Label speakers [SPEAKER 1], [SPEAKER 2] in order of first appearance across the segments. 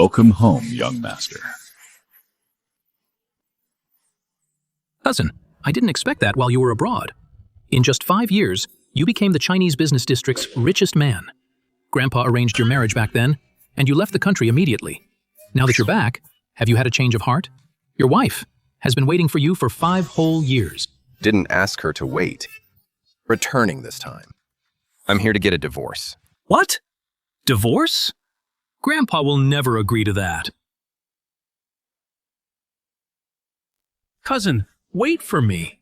[SPEAKER 1] Welcome home, young master.
[SPEAKER 2] Cousin, I didn't expect that while you were abroad. In just 5 years, you became the Chinese business district's richest man. Grandpa arranged your marriage back then, and you left the country immediately. Now that you're back, have you had a change of heart? Your wife has been waiting for you for 5 whole years.
[SPEAKER 3] Didn't ask her to wait. Returning this time. I'm here to get a divorce.
[SPEAKER 2] What? Divorce? Grandpa will never agree to that. Cousin, wait for me.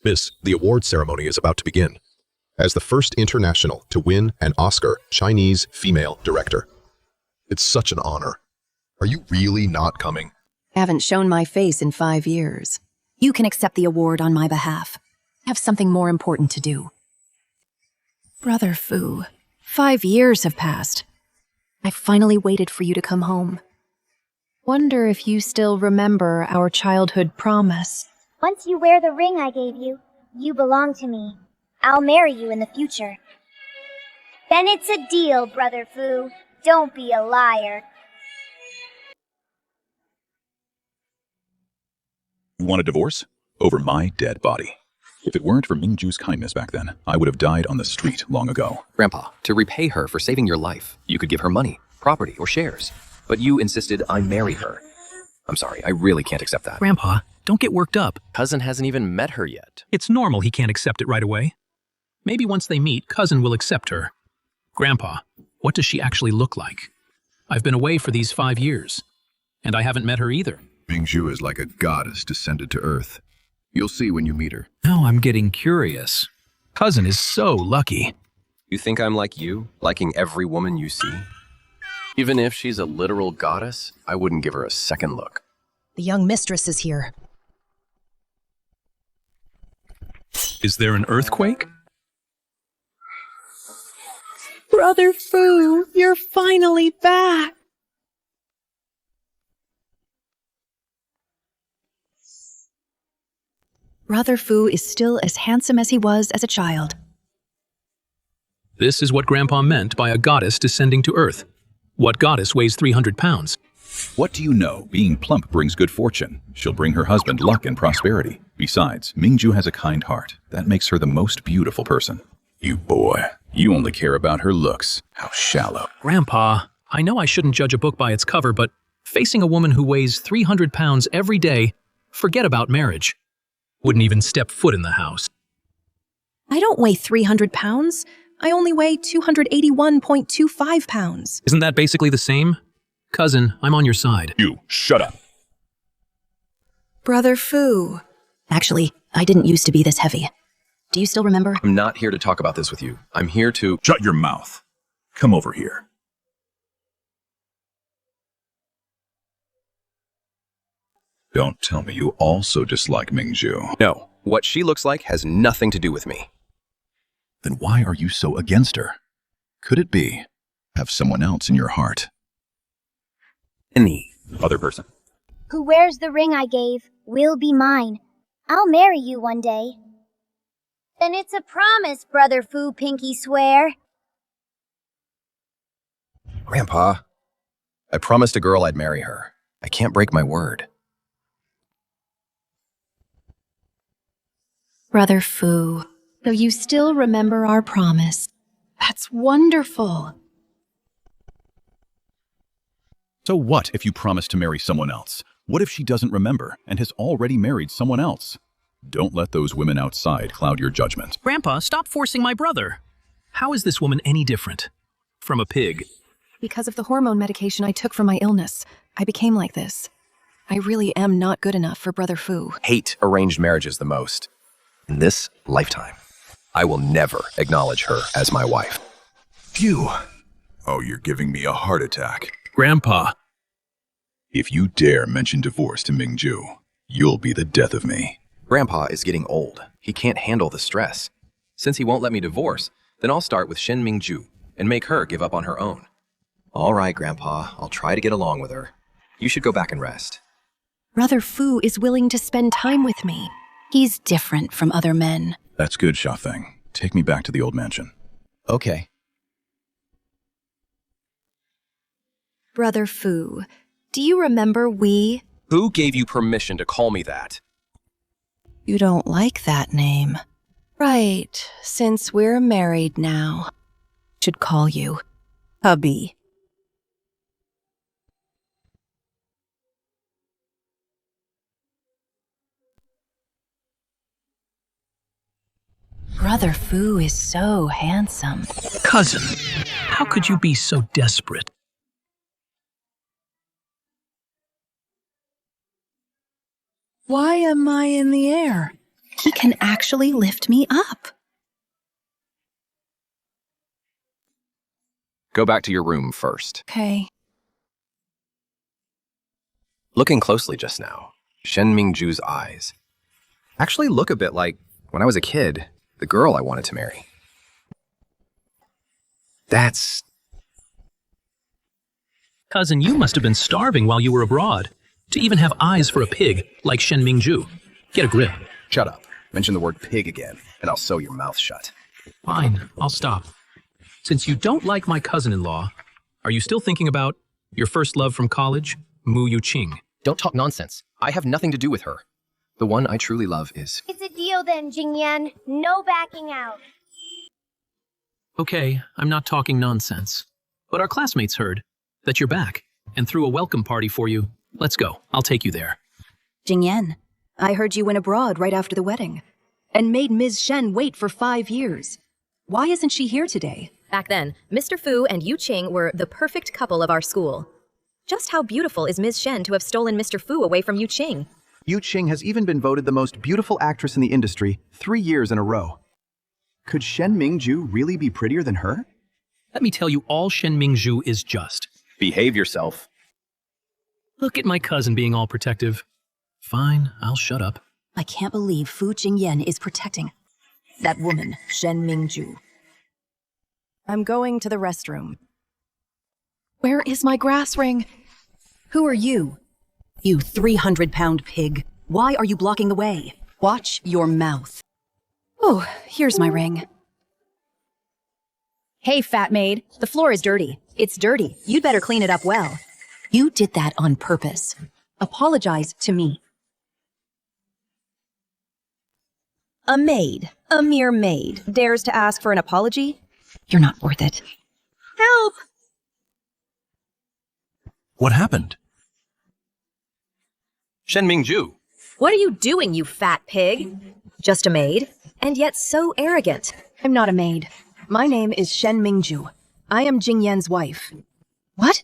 [SPEAKER 4] Miss, the award ceremony is about to begin. As the first international to win an Oscar Chinese female director. It's such an honor. Are you really not coming?
[SPEAKER 5] Haven't shown my face in 5 years.
[SPEAKER 6] You can accept the award on my behalf. I have something more important to do. Brother Fu, 5 years have passed. I finally waited for you to come home. Wonder if you still remember our childhood promise.
[SPEAKER 7] Once you wear the ring I gave you, you belong to me. I'll marry you in the future. Then it's a deal, Brother Fu. Don't be a liar.
[SPEAKER 1] You want a divorce? Over my dead body. If it weren't for Mingju's kindness back then, I would have died on the street long ago.
[SPEAKER 3] Grandpa, to repay her for saving your life, you could give her money, property, or shares. But you insisted I marry her. I'm sorry, I really can't accept that.
[SPEAKER 2] Grandpa, don't get worked up.
[SPEAKER 3] Cousin hasn't even met her yet.
[SPEAKER 2] It's normal he can't accept it right away. Maybe once they meet, Cousin will accept her. Grandpa, what does she actually look like? I've been away for these 5 years, and I haven't met her either.
[SPEAKER 8] Mingju is like a goddess descended to Earth. You'll see when you meet her.
[SPEAKER 2] Now I'm getting curious. Cousin is so lucky.
[SPEAKER 3] You think I'm like you, liking every woman you see? Even if she's a literal goddess, I wouldn't give her a second look.
[SPEAKER 6] The young mistress is here.
[SPEAKER 2] Is there an earthquake?
[SPEAKER 5] Brother Fu, you're finally back.
[SPEAKER 6] Brother Fu is still as handsome as he was as a child.
[SPEAKER 2] This is what Grandpa meant by a goddess descending to Earth. What goddess weighs 300 pounds?
[SPEAKER 1] What do you know? Being plump brings good fortune. She'll bring her husband luck and prosperity. Besides, Mingju has a kind heart. That makes her the most beautiful person. You boy, you only care about her looks. How shallow.
[SPEAKER 2] Grandpa, I know I shouldn't judge a book by its cover, but facing a woman who weighs 300 pounds every day, forget about marriage. Wouldn't even step foot in the house.
[SPEAKER 6] I don't weigh 300 pounds. I only weigh 281.25 pounds.
[SPEAKER 2] Isn't that basically the same? Cousin, I'm on your side.
[SPEAKER 1] You, shut up.
[SPEAKER 6] Brother Fu. Actually, I didn't used to be this heavy. Do you still remember?
[SPEAKER 3] I'm not here to talk about this with you. I'm here to...
[SPEAKER 1] Shut your mouth. Come over here. Don't tell me you also dislike Mingju.
[SPEAKER 3] No, what she looks like has nothing to do with me.
[SPEAKER 1] Then why are you so against her? Could it be have someone else in your heart?
[SPEAKER 3] Any
[SPEAKER 1] Other person.
[SPEAKER 7] Who wears the ring I gave will be mine. I'll marry you one day. Then it's a promise, Brother Fu, pinky swear.
[SPEAKER 3] Grandpa, I promised a girl I'd marry her. I can't break my word.
[SPEAKER 6] Brother Fu, so you still remember our promise. That's wonderful.
[SPEAKER 1] So what if you promise to marry someone else? What if she doesn't remember and has already married someone else? Don't let those women outside cloud your judgment.
[SPEAKER 2] Grandpa, stop forcing my brother. How is this woman any different from a pig?
[SPEAKER 6] Because of the hormone medication I took for my illness, I became like this. I really am not good enough for Brother Fu.
[SPEAKER 3] Hate arranged marriages the most. In this lifetime, I will never acknowledge her as my wife.
[SPEAKER 8] Phew. Oh, you're giving me a heart attack.
[SPEAKER 2] Grandpa.
[SPEAKER 1] If you dare mention divorce to Mingju, you'll be the death of me.
[SPEAKER 3] Grandpa is getting old. He can't handle the stress. Since he won't let me divorce, then I'll start with Shin Mingju and make her give up on her own. All right, Grandpa, I'll try to get along with her. You should go back and rest.
[SPEAKER 6] Brother Fu is willing to spend time with me. He's different from other men.
[SPEAKER 1] That's good, Xiaofeng. Take me back to the old mansion.
[SPEAKER 3] Okay.
[SPEAKER 6] Brother Fu, do you remember we?
[SPEAKER 3] Who gave you permission to call me that?
[SPEAKER 5] You don't like that name.
[SPEAKER 6] Right, since we're married now. Should call you hubby. Brother Fu is so handsome.
[SPEAKER 2] Cousin, how could you be so desperate?
[SPEAKER 5] Why am I in the air? He can actually lift me up.
[SPEAKER 3] Go back to your room first.
[SPEAKER 5] Okay.
[SPEAKER 3] Looking closely just now, Shen Mingju's eyes actually look a bit like, when I was a kid, the girl I wanted to marry. That's...
[SPEAKER 2] Cousin, you must have been starving while you were abroad. To even have eyes for a pig like Shen Mingju. Get a grip.
[SPEAKER 3] Shut up. Mention the word pig again, and I'll sew your mouth shut.
[SPEAKER 2] Fine, I'll stop. Since you don't like my cousin-in-law, are you still thinking about your first love from college, Mu Yuqing?
[SPEAKER 3] Don't talk nonsense. I have nothing to do with her. The one I truly love is...
[SPEAKER 7] It's a deal then, Jingyan. No backing out.
[SPEAKER 2] Okay, I'm not talking nonsense. But our classmates heard that you're back and threw a welcome party for you. Let's go. I'll take you there.
[SPEAKER 6] Jingyan, I heard you went abroad right after the wedding and made Ms. Shen wait for 5 years. Why isn't she here today?
[SPEAKER 9] Back then, Mr. Fu and Yu Qing were the perfect couple of our school. Just how beautiful is Ms. Shen to have stolen Mr. Fu away from Yu Qing?
[SPEAKER 10] Yu Qing has even been voted the most beautiful actress in the industry 3 years in a row. Could Shen Mingju really be prettier than her?
[SPEAKER 2] Let me tell you, all Shen Mingju is just.
[SPEAKER 3] Behave yourself.
[SPEAKER 2] Look at my cousin being all protective. Fine, I'll shut up.
[SPEAKER 6] I can't believe Fu Jingyan is protecting that woman, Shen Mingju. I'm going to the restroom. Where is my grass ring? Who are you? You 300-pound pig. Why are you blocking the way? Watch your mouth. Oh, here's my ring. Hey, fat maid. The floor is dirty. It's dirty. You'd better clean it up well. You did that on purpose. Apologize to me. A maid, a mere maid, dares to ask for an apology? You're not worth it. Help!
[SPEAKER 2] What happened?
[SPEAKER 3] Shen Mingju.
[SPEAKER 9] What are you doing, you fat pig? Just a maid, and yet so arrogant.
[SPEAKER 6] I'm not a maid. My name is Shen Mingju. I am Jingyan's wife. What?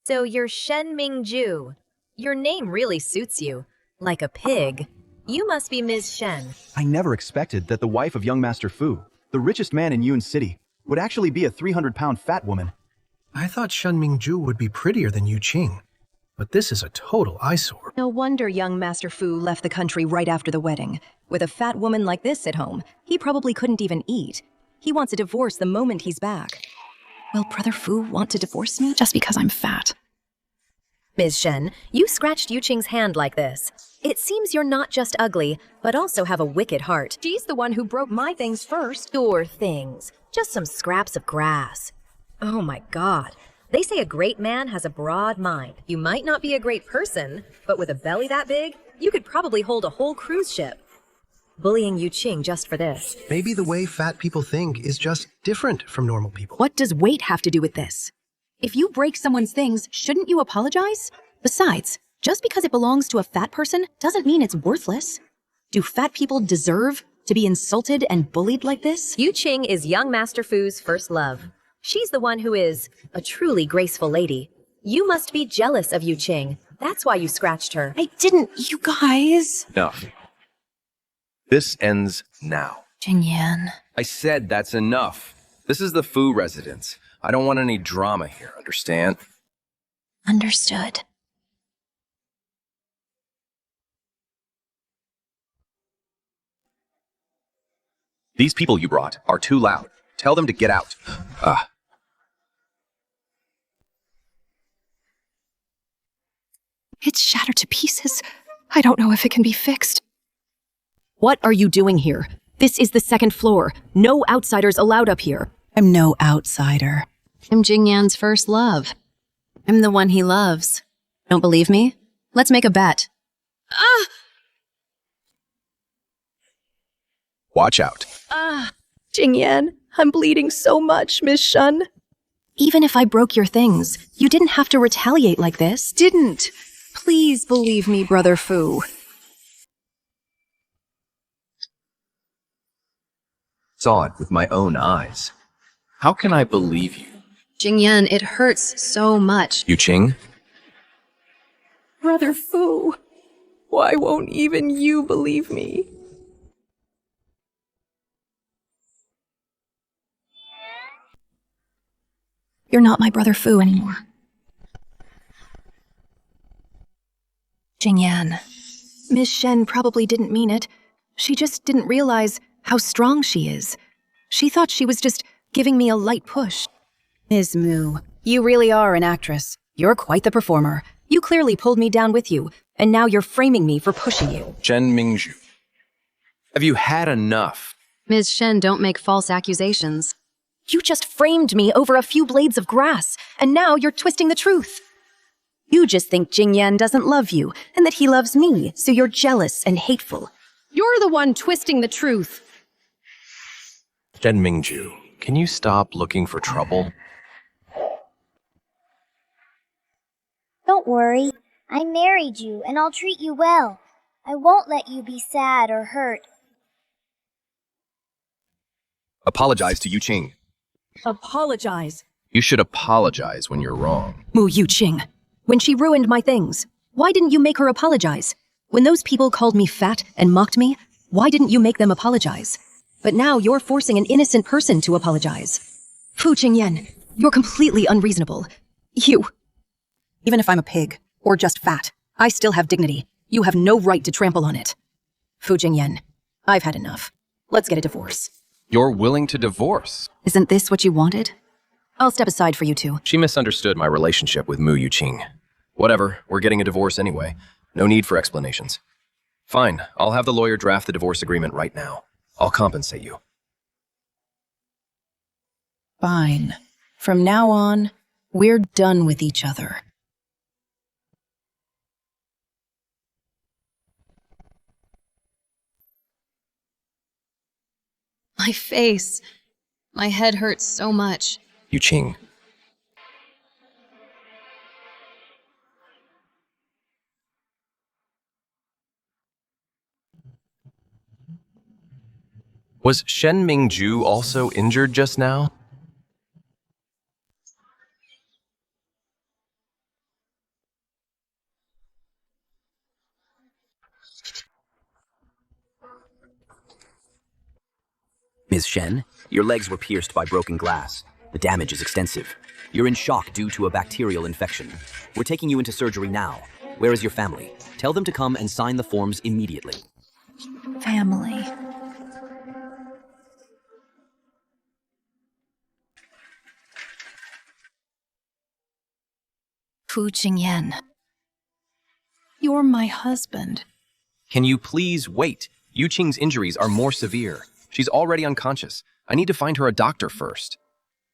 [SPEAKER 9] So you're Shen Mingju. Your name really suits you. Like a pig. You must be Ms. Shen.
[SPEAKER 10] I never expected that the wife of young Master Fu, the richest man in Yun City, would actually be a 300-pound fat woman.
[SPEAKER 11] I thought Shen Mingju would be prettier than Yu Qing, but this is a total eyesore.
[SPEAKER 6] No wonder young Master Fu left the country right after the wedding. With a fat woman like this at home, he probably couldn't even eat. He wants a divorce the moment he's back. Will Brother Fu want to divorce me just because I'm fat?
[SPEAKER 9] Ms. Shen, you scratched Yu Qing's hand like this. It seems you're not just ugly, but also have a wicked heart.
[SPEAKER 6] She's the one who broke my things first.
[SPEAKER 9] Your things. Just some scraps of grass. Oh my God. They say a great man has a broad mind. You might not be a great person, but with a belly that big, you could probably hold a whole cruise ship. Bullying Yu Qing just for this.
[SPEAKER 11] Maybe the way fat people think is just different from normal people.
[SPEAKER 6] What does weight have to do with this? If you break someone's things, shouldn't you apologize? Besides, just because it belongs to a fat person doesn't mean it's worthless. Do fat people deserve to be insulted and bullied like this?
[SPEAKER 9] Yu Qing is young Master Fu's first love. She's the one who is a truly graceful lady. You must be jealous of Yu Qing. That's why you scratched her.
[SPEAKER 5] I didn't, you guys.
[SPEAKER 3] Enough. This ends now.
[SPEAKER 5] Jingyan.
[SPEAKER 3] I said that's enough. This is the Fu residence. I don't want any drama here, understand?
[SPEAKER 5] Understood.
[SPEAKER 3] These people you brought are too loud. Tell them to get out.
[SPEAKER 5] It's shattered to pieces. I don't know if it can be fixed.
[SPEAKER 6] What are you doing here? This is the second floor. No outsiders allowed up here.
[SPEAKER 5] I'm no outsider.
[SPEAKER 6] I'm Jingyan's first love. I'm the one he loves. Don't believe me? Let's make a bet.
[SPEAKER 3] Watch out.
[SPEAKER 6] Jingyan, I'm bleeding so much, Miss Shun. Even if I broke your things, you didn't have to retaliate like this. Didn't. Please believe me, Brother Fu.
[SPEAKER 3] Saw it with my own eyes. How can I believe you?
[SPEAKER 6] Jingyan, it hurts so much.
[SPEAKER 3] Yu Qing?
[SPEAKER 6] Brother Fu, why won't even you believe me? You're not my Brother Fu anymore. Jingyan. Miss Shen probably didn't mean it. She just didn't realize how strong she is. She thought she was just giving me a light push. Ms. Mu, you really are an actress. You're quite the performer. You clearly pulled me down with you, and now you're framing me for pushing you.
[SPEAKER 3] Shen Mingzhu. Have you had enough?
[SPEAKER 6] Ms. Shen, don't make false accusations. You just framed me over a few blades of grass, and now you're twisting the truth. You just think Jingyan doesn't love you, and that he loves me, so you're jealous and hateful. You're the one twisting the truth.
[SPEAKER 3] Shen Mingzhu, can you stop looking for trouble?
[SPEAKER 7] Don't worry. I married you, and I'll treat you well. I won't let you be sad or hurt.
[SPEAKER 3] Apologize to Yu Qing.
[SPEAKER 6] Apologize.
[SPEAKER 3] You should apologize when you're wrong.
[SPEAKER 6] Mu Yuqing. When she ruined my things, why didn't you make her apologize? When those people called me fat and mocked me, why didn't you make them apologize? But now you're forcing an innocent person to apologize. Fu Qingyan, you're completely unreasonable. Even if I'm a pig, or just fat, I still have dignity. You have no right to trample on it. Fu Jingyan, I've had enough. Let's get a divorce.
[SPEAKER 3] You're willing to divorce?
[SPEAKER 6] Isn't this what you wanted? I'll step aside for you two.
[SPEAKER 3] She misunderstood my relationship with Mu Yuqing. Whatever, we're getting a divorce anyway. No need for explanations. Fine, I'll have the lawyer draft the divorce agreement right now. I'll compensate you.
[SPEAKER 6] Fine. From now on, we're done with each other. My face. My head hurts so much.
[SPEAKER 3] Yu Qing. Was Shen Mingzhu also injured just now?
[SPEAKER 12] Ms. Shen, your legs were pierced by broken glass. The damage is extensive. You're in shock due to a bacterial infection. We're taking you into surgery now. Where is your family? Tell them to come and sign the forms immediately.
[SPEAKER 6] Family. Fu Qingyan. You're my husband.
[SPEAKER 3] Can you please wait? Yu Qing's injuries are more severe. She's already unconscious. I need to find her a doctor first.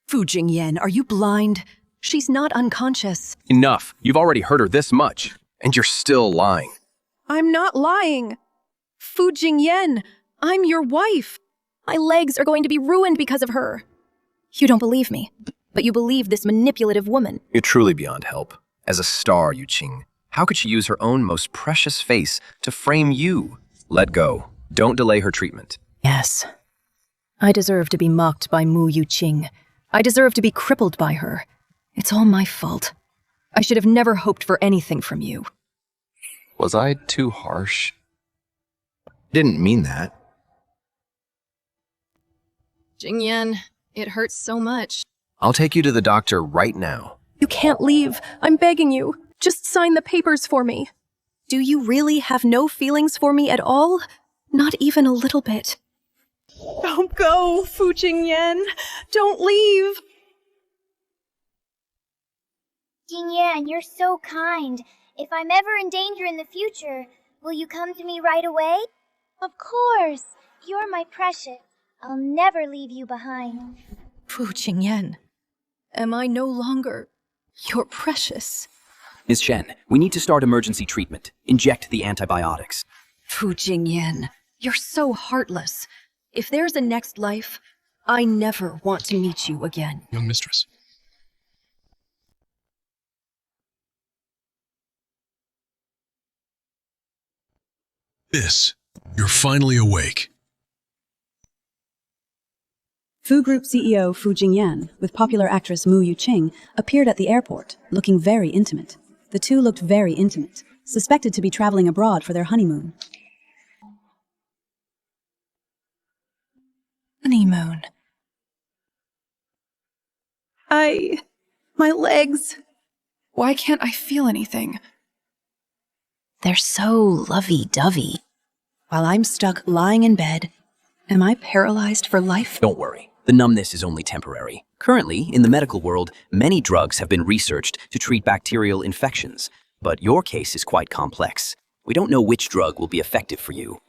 [SPEAKER 6] Fu Jingyan, are you blind? She's not unconscious.
[SPEAKER 3] Enough. You've already heard her this much. And you're still lying.
[SPEAKER 6] I'm not lying. Fu Jingyan, I'm your wife. My legs are going to be ruined because of her. You don't believe me, but you believe this manipulative woman.
[SPEAKER 3] You're truly beyond help. As a star, Yu Qing, how could she use her own most precious face to frame you? Let go. Don't delay her treatment.
[SPEAKER 6] Yes. I deserve to be mocked by Mu Yuqing. I deserve to be crippled by her. It's all my fault. I should have never hoped for anything from you.
[SPEAKER 3] Was I too harsh? Didn't mean that.
[SPEAKER 6] Jingyan, it hurts so much.
[SPEAKER 3] I'll take you to the doctor right now.
[SPEAKER 6] You can't leave. I'm begging you. Just sign the papers for me. Do you really have no feelings for me at all? Not even a little bit. Don't go, Fu Jingyan. Don't leave.
[SPEAKER 7] Jingyan, you're so kind. If I'm ever in danger in the future, will you come to me right away? Of course. You're my precious. I'll never leave you behind.
[SPEAKER 6] Fu Jingyan,
[SPEAKER 5] am I no longer your precious?
[SPEAKER 12] Ms. Shen, we need to start emergency treatment. Inject the antibiotics.
[SPEAKER 5] Fu Jingyan, you're so heartless. If there's a next life, I never want to meet you again.
[SPEAKER 13] Young mistress. You're finally awake.
[SPEAKER 14] Fu Group CEO Fu Jingyan, with popular actress Mu Yuqing, appeared at the airport, looking very intimate. The two looked very intimate, suspected to be traveling abroad for their honeymoon.
[SPEAKER 5] Honeymoon. My legs. Why can't I feel anything?
[SPEAKER 6] They're so lovey-dovey.
[SPEAKER 5] While I'm stuck lying in bed, am I paralyzed for life?
[SPEAKER 12] Don't worry. The numbness is only temporary. Currently, in the medical world, many drugs have been researched to treat bacterial infections, but your case is quite complex. We don't know which drug will be effective for you.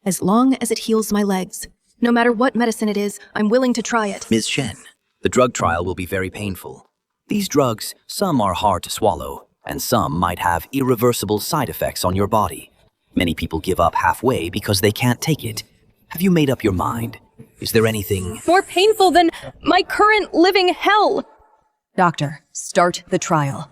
[SPEAKER 6] As long as it heals my legs. No matter what medicine it is, I'm willing to try it.
[SPEAKER 12] Ms. Shen, the drug trial will be very painful. These drugs, some are hard to swallow, and some might have irreversible side effects on your body. Many people give up halfway because they can't take it. Have you made up your mind? Is there anything
[SPEAKER 5] more painful than my current living hell?
[SPEAKER 6] Doctor, start the trial.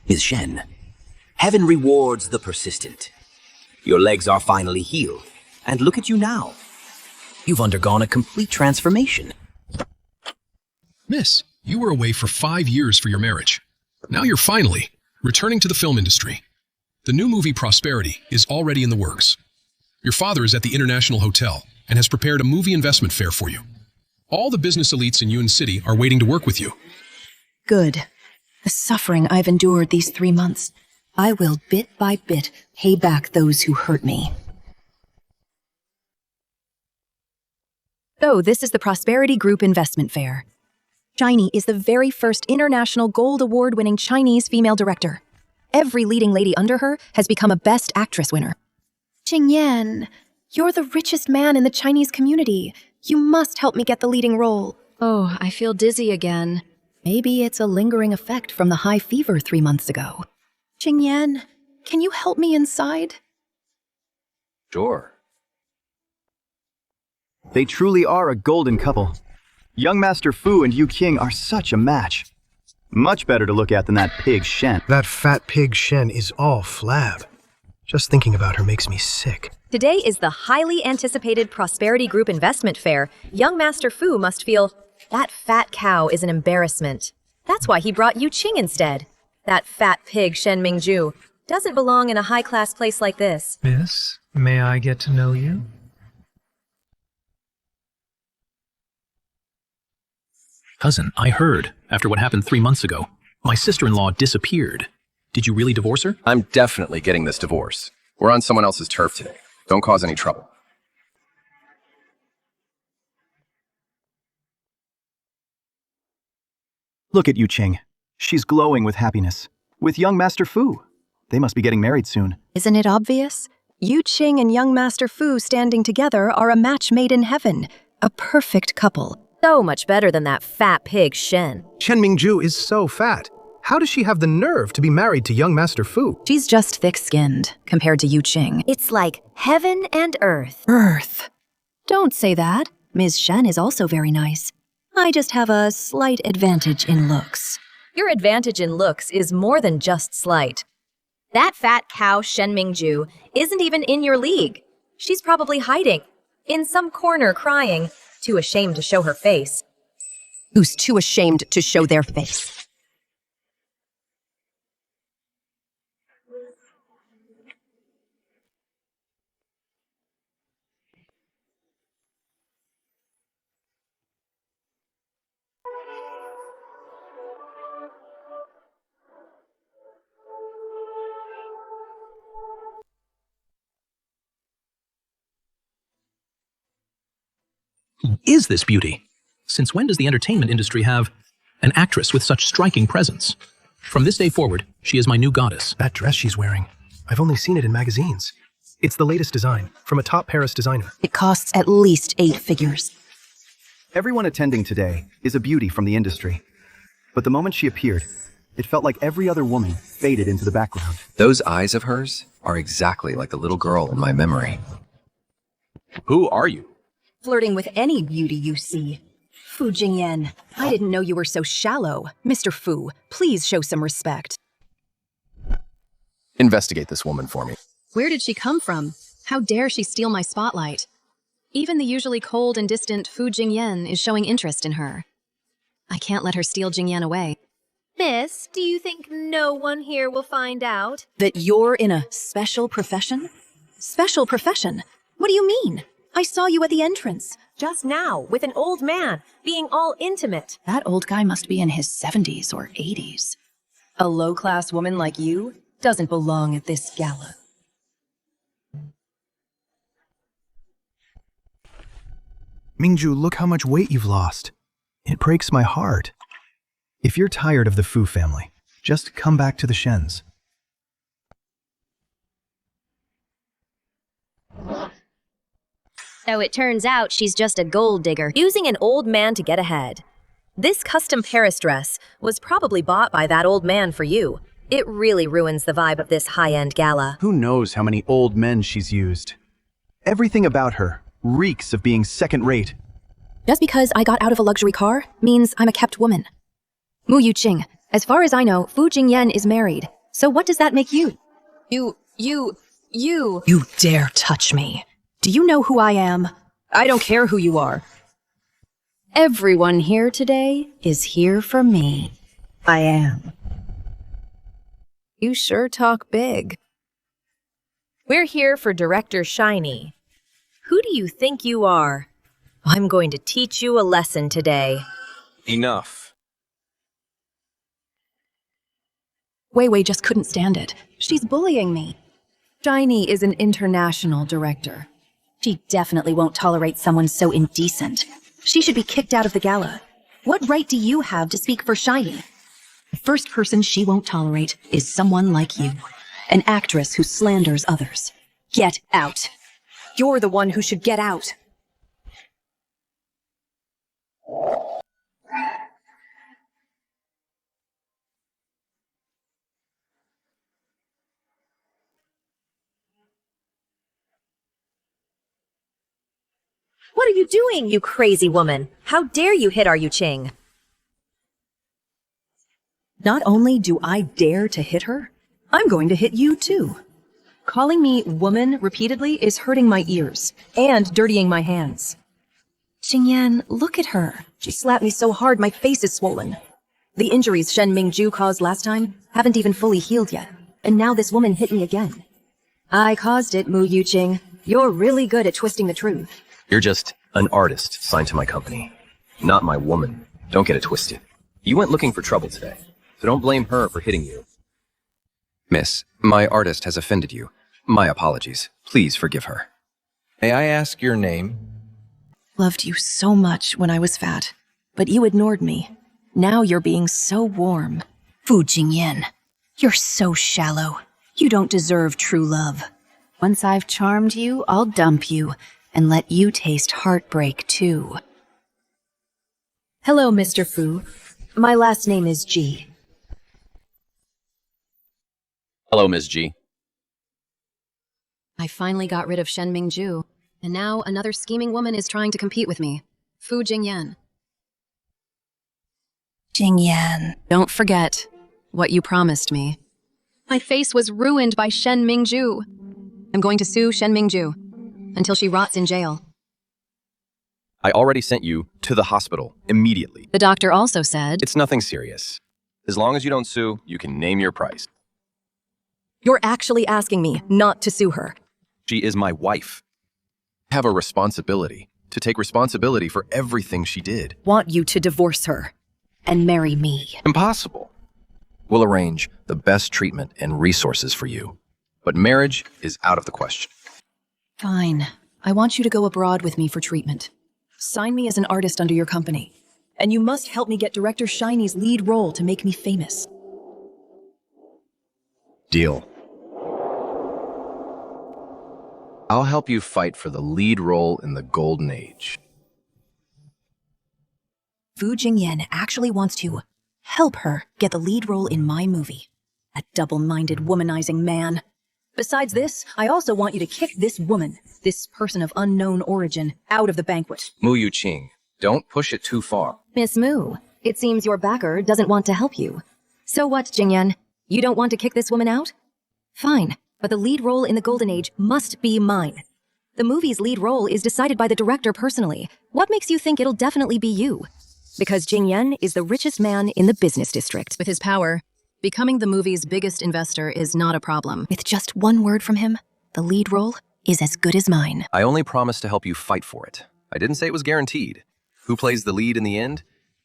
[SPEAKER 12] Ms. Shen, heaven rewards the persistent. Your legs are finally healed, and look at you now. You've undergone a complete transformation.
[SPEAKER 13] Miss, you were away for 5 years for your marriage. Now you're finally returning to the film industry. The new movie Prosperity is already in the works. Your father is at the International Hotel and has prepared a movie investment fair for you. All the business elites in Yun City are waiting to work with you.
[SPEAKER 6] Good. The suffering I've endured these 3 months, I will bit by bit pay back those who hurt me. So, this is the Prosperity Group Investment Fair. Shiny is the very first international gold award-winning Chinese female director. Every leading lady under her has become a Best Actress winner. Jingyan, you're the richest man in the Chinese community. You must help me get the leading role. Oh, I feel dizzy again. Maybe it's a lingering effect from the high fever 3 months ago. Jingyan, can you help me inside?
[SPEAKER 3] Sure.
[SPEAKER 10] They truly are a golden couple. Young Master Fu and Yu Qing are such a match. Much better to look at than that pig Shen.
[SPEAKER 11] That fat pig Shen is all flab. Just thinking about her makes me sick.
[SPEAKER 9] Today is the highly anticipated Prosperity Group Investment Fair. Young Master Fu must feel that fat cow is an embarrassment. That's why he brought Yu Qing instead. That fat pig Shen Mingju doesn't belong in a high-class place like this.
[SPEAKER 11] Miss, may I get to know you?
[SPEAKER 2] Cousin, I heard, after what happened 3 months ago, my sister-in-law disappeared. Did you really divorce her?
[SPEAKER 3] I'm definitely getting this divorce. We're on someone else's turf today. Don't cause any trouble.
[SPEAKER 10] Look at Yu Qing. She's glowing with happiness. With young Master Fu. They must be getting married soon.
[SPEAKER 6] Isn't it obvious? Yu Qing and young Master Fu standing together are a match made in heaven. A perfect couple.
[SPEAKER 9] So much better than that fat pig Shen.
[SPEAKER 11] Shen Mingju is so fat. How does she have the nerve to be married to young Master Fu?
[SPEAKER 6] She's just thick-skinned compared to Yu Qing.
[SPEAKER 9] It's like heaven and earth.
[SPEAKER 6] Earth. Don't say that. Ms. Shen is also very nice. I just have a slight advantage in looks.
[SPEAKER 9] Your advantage in looks is more than just slight. That fat cow Shen Mingju isn't even in your league. She's probably hiding, in some corner crying, too ashamed to show her face.
[SPEAKER 6] Who's too ashamed to show their face?
[SPEAKER 2] Who is this beauty? Since when does the entertainment industry have an actress with such striking presence? From this day forward, she is my new goddess.
[SPEAKER 11] That dress she's wearing, I've only seen it in magazines. It's the latest design from a top Paris designer.
[SPEAKER 6] It costs at least 8 figures.
[SPEAKER 10] Everyone attending today is a beauty from the industry. But the moment she appeared, it felt like every other woman faded into the background.
[SPEAKER 3] Those eyes of hers are exactly like the little girl in my memory.
[SPEAKER 1] Who are you?
[SPEAKER 6] Flirting with any beauty you see. Fu Jingyan, I didn't know you were so shallow. Mr. Fu, please show some respect.
[SPEAKER 3] Investigate this woman for me.
[SPEAKER 6] Where did she come from? How dare she steal my spotlight? Even the usually cold and distant Fu Jingyan is showing interest in her. I can't let her steal Jingyan away.
[SPEAKER 9] Miss, do you think no one here will find out?
[SPEAKER 6] That you're in a special profession? Special profession? What do you mean? I saw you at the entrance.
[SPEAKER 9] Just now, with an old man, being all intimate.
[SPEAKER 6] That old guy must be in his 70s or 80s. A low-class woman like you doesn't belong at this gala.
[SPEAKER 10] Mingju, look how much weight you've lost. It breaks my heart. If you're tired of the Fu family, just come back to the Shens.
[SPEAKER 9] So it turns out she's just a gold digger, using an old man to get ahead. This custom Paris dress was probably bought by that old man for you. It really ruins the vibe of this high-end gala.
[SPEAKER 10] Who knows how many old men she's used? Everything about her reeks of being second-rate.
[SPEAKER 6] Just because I got out of a luxury car means I'm a kept woman. Mu Yuqing, as far as I know, Fu Jingyan is married. So what does that make you? You dare touch me. Do you know who I am? I don't care who you are. Everyone here today is here for me. I am. You sure talk big.
[SPEAKER 9] We're here for Director Shiny. Who do you think you are? I'm going to teach you a lesson today.
[SPEAKER 3] Enough.
[SPEAKER 6] Wei Wei just couldn't stand it. She's bullying me. Shiny is an international director. She definitely won't tolerate someone so indecent. She should be kicked out of the gala. What right do you have to speak for Shiny? The first person she won't tolerate is someone like you, an actress who slanders others. Get out. You're the one who should get out.
[SPEAKER 9] What are you doing, you crazy woman? How dare you hit our Yuqing?
[SPEAKER 6] Not only do I dare to hit her, I'm going to hit you too. Calling me woman repeatedly is hurting my ears and dirtying my hands. Jingyan, look at her. She slapped me so hard my face is swollen. The injuries Shen Mingju caused last time haven't even fully healed yet, and now this woman hit me again. I caused it, Mu Yuqing. You're really good at twisting the truth.
[SPEAKER 3] You're just an artist signed to my company, not my woman. Don't get it twisted. You went looking for trouble today, so don't blame her for hitting you. Miss, my artist has offended you. My apologies. Please forgive her. May I ask your name?
[SPEAKER 6] Loved you so much when I was fat, but you ignored me. Now you're being so warm. Fu Jingyan, you're so shallow. You don't deserve true love. Once I've charmed you, I'll dump you and let you taste heartbreak too. Hello, Mr. Fu. My last name is Ji.
[SPEAKER 3] Hello, Ms. G.
[SPEAKER 6] I finally got rid of Shen Mingju, and now another scheming woman is trying to compete with me. Fu Jingyan. Jingyan. Don't forget what you promised me. My face was ruined by Shen Mingju. I'm going to sue Shen Mingju until she rots in jail.
[SPEAKER 3] I already sent you to the hospital immediately.
[SPEAKER 6] The doctor also said...
[SPEAKER 3] It's nothing serious. As long as you don't sue, you can name your price.
[SPEAKER 6] You're actually asking me not to sue her.
[SPEAKER 3] She is my wife. I have a responsibility to take responsibility for everything she did.
[SPEAKER 6] Want you to divorce her and marry me.
[SPEAKER 3] Impossible. We'll arrange the best treatment and resources for you. But marriage is out of the question.
[SPEAKER 6] Fine. I want you to go abroad with me for treatment. Sign me as an artist under your company. And you must help me get Director Shiny's lead role to make me famous.
[SPEAKER 3] Deal. I'll help you fight for the lead role in the Golden Age.
[SPEAKER 6] Fu Jingyan actually wants to help her get the lead role in my movie. A double-minded, womanizing man. Besides this, I also want you to kick this woman, this person of unknown origin, out of the banquet.
[SPEAKER 3] Mu Yuqing, don't push it too far.
[SPEAKER 9] Miss Mu, it seems your backer doesn't want to help you. So what, Jingyan? You don't want to kick this woman out? Fine, but the lead role in the Golden Age must be mine. The movie's lead role is decided by the director personally. What makes you think it'll definitely be you? Because Jingyan is the richest man in the business district.
[SPEAKER 6] With his power, becoming the movie's biggest investor is not a problem. With just one word from him, the lead role is as good as mine.
[SPEAKER 3] I only promised to help you fight for it. I didn't say it was guaranteed. Who plays the lead in the end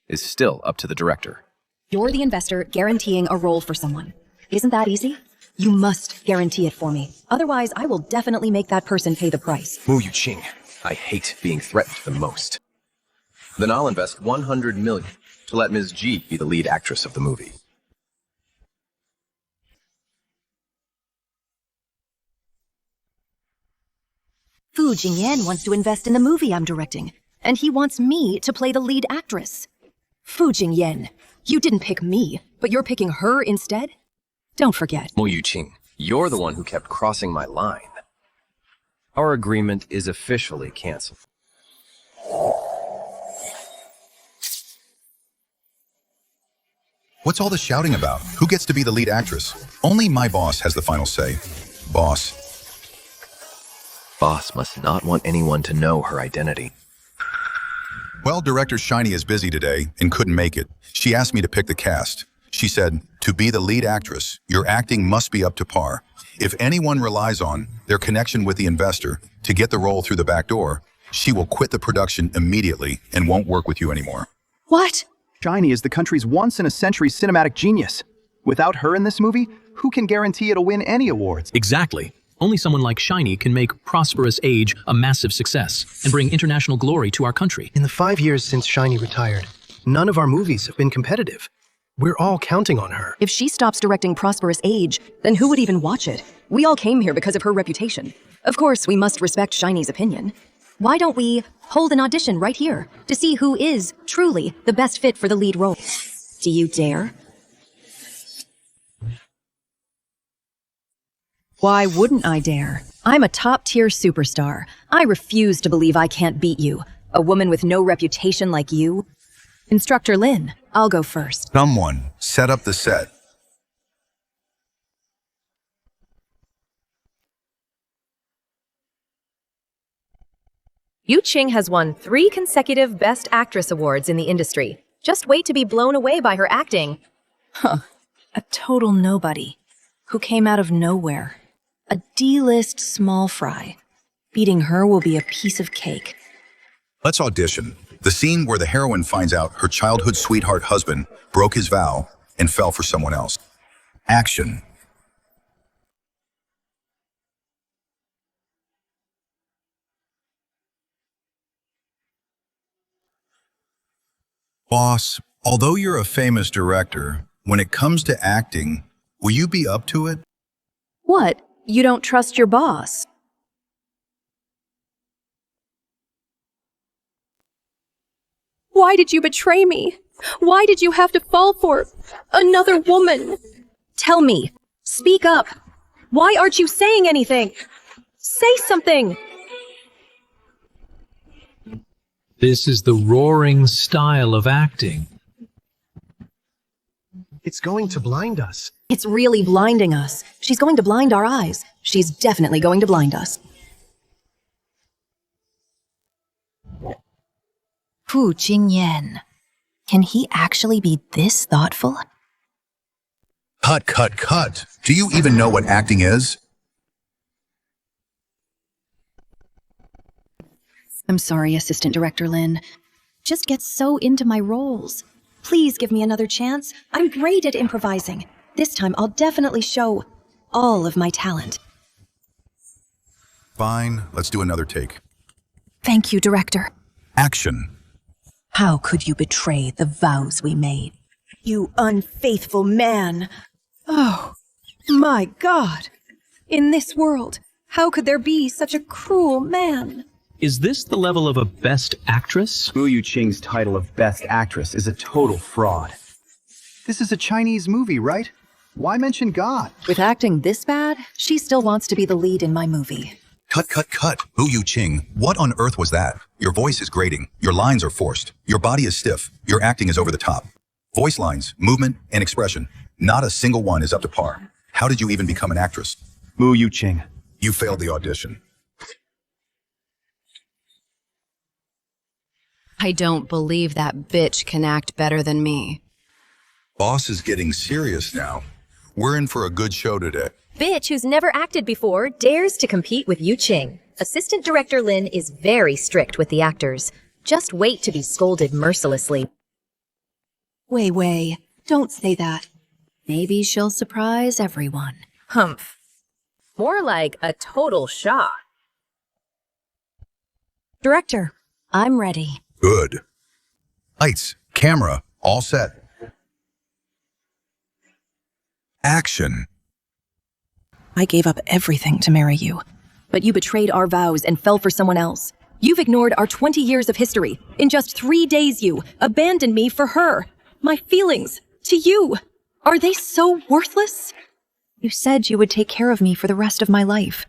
[SPEAKER 3] is still up to the director.
[SPEAKER 9] You're the investor guaranteeing a role for someone. Isn't that easy? You must guarantee it for me. Otherwise, I will definitely make that person pay the price.
[SPEAKER 3] Mu Yuqing, I hate being threatened the most. Then I'll invest 100 million to let Ms. G be the lead actress of the movie.
[SPEAKER 6] Fu Jingyan wants to invest in the movie I'm directing, and he wants me to play the lead actress. Fu Jingyan, you didn't pick me, but you're picking her instead? Don't forget.
[SPEAKER 3] Mu Yuqing, you're the one who kept crossing my line. Our agreement is officially canceled.
[SPEAKER 1] What's all the shouting about? Who gets to be the lead actress? Only my boss has the final say. Boss.
[SPEAKER 3] Boss must not want anyone to know her identity.
[SPEAKER 1] Well, Director Shiny is busy today and couldn't make it. She asked me to pick the cast. She said, to be the lead actress, your acting must be up to par. If anyone relies on their connection with the investor to get the role through the back door, she will quit the production immediately and won't work with you anymore.
[SPEAKER 6] What?
[SPEAKER 10] Shiny is the country's once-in-a-century cinematic genius. Without her in this movie, who can guarantee it'll win any awards?
[SPEAKER 2] Exactly. Only someone like Shiny can make Prosperous Age a massive success and bring international glory to our country.
[SPEAKER 11] In the 5 years since Shiny retired, none of our movies have been competitive. We're all counting on her.
[SPEAKER 6] If she stops directing Prosperous Age, then who would even watch it? We all came here because of her reputation. Of course, we must respect Shiny's opinion. Why don't we hold an audition right here to see who is truly the best fit for the lead role? Do you dare? Why wouldn't I dare? I'm a top-tier superstar. I refuse to believe I can't beat you. A woman with no reputation like you. Instructor Lin, I'll go first.
[SPEAKER 1] Someone set up the set.
[SPEAKER 9] Yu Qing has won 3 consecutive Best Actress awards in the industry. Just wait to be blown away by her acting.
[SPEAKER 6] Huh. A total nobody. Who came out of nowhere. A D-list small fry. Beating her will be a piece of cake.
[SPEAKER 1] Let's audition. The scene where the heroine finds out her childhood sweetheart husband broke his vow and fell for someone else. Action. Boss, although you're a famous director, when it comes to acting, will you be up to it?
[SPEAKER 6] What? You don't trust your boss?
[SPEAKER 5] Why did you betray me? Why did you have to fall for another woman?
[SPEAKER 9] Tell me. Speak up. Why aren't you saying anything? Say something.
[SPEAKER 2] This is the roaring style of acting.
[SPEAKER 11] It's going to blind us.
[SPEAKER 6] It's really blinding us. She's going to blind our eyes. She's definitely going to blind us. Fu Jingyan. Can he actually be this thoughtful?
[SPEAKER 1] Cut, cut, cut. Do you even know what acting is?
[SPEAKER 6] I'm sorry, Assistant Director Lin. Just get so into my roles. Please give me another chance. I'm great at improvising. This time I'll definitely show all of my talent.
[SPEAKER 1] Fine, let's do another take.
[SPEAKER 6] Thank you, Director.
[SPEAKER 1] Action.
[SPEAKER 6] How could you betray the vows we made? You unfaithful man! Oh, My God! In this world, how could there be such a cruel man?
[SPEAKER 2] Is this the level of a Best Actress?
[SPEAKER 15] Mu Yuqing's title of Best Actress is a total fraud.
[SPEAKER 10] This is a Chinese movie, right? Why mention God?
[SPEAKER 6] With acting this bad, she still wants to be the lead in my movie.
[SPEAKER 1] Cut, cut, cut. Wu Yuqing, what on earth was that? Your voice is grating. Your lines are forced. Your body is stiff. Your acting is over the top. Voice lines, movement, and expression. Not a single one is up to par. How did you even become an actress?
[SPEAKER 10] Mu Yuqing.
[SPEAKER 1] You failed the audition.
[SPEAKER 6] I don't believe that bitch can act better than me.
[SPEAKER 1] Boss is getting serious now. We're in for a good show today.
[SPEAKER 9] Bitch who's never acted before dares to compete with Yu Qing. Assistant Director Lin is very strict with the actors. Just wait to be scolded mercilessly.
[SPEAKER 6] Wei, don't say that. Maybe she'll surprise everyone.
[SPEAKER 9] Humph. More like a total shock.
[SPEAKER 6] Director, I'm ready.
[SPEAKER 1] Good. Lights, camera, all set. Action.
[SPEAKER 6] I gave up everything to marry you, but you betrayed our vows and fell for someone else. You've ignored our 20 years of history. In just 3 days, you abandoned me for her. My feelings to you, are they so worthless? You said you would take care of me for the rest of my life.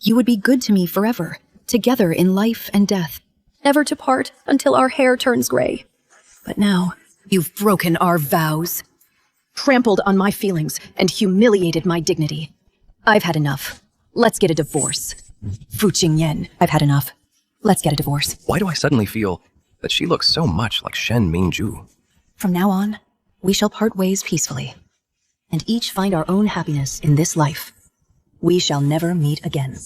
[SPEAKER 6] You would be good to me forever, together in life and death, never to part until our hair turns gray. But now, you've broken our vows, trampled on my feelings, and humiliated my dignity. I've had enough. Let's get a divorce. Fu Qingyan, I've had enough. Let's get a divorce.
[SPEAKER 3] Why do I suddenly feel that she looks so much like Shen Mingju?
[SPEAKER 6] From now on, we shall part ways peacefully, and each find our own happiness in this life. We shall never meet again.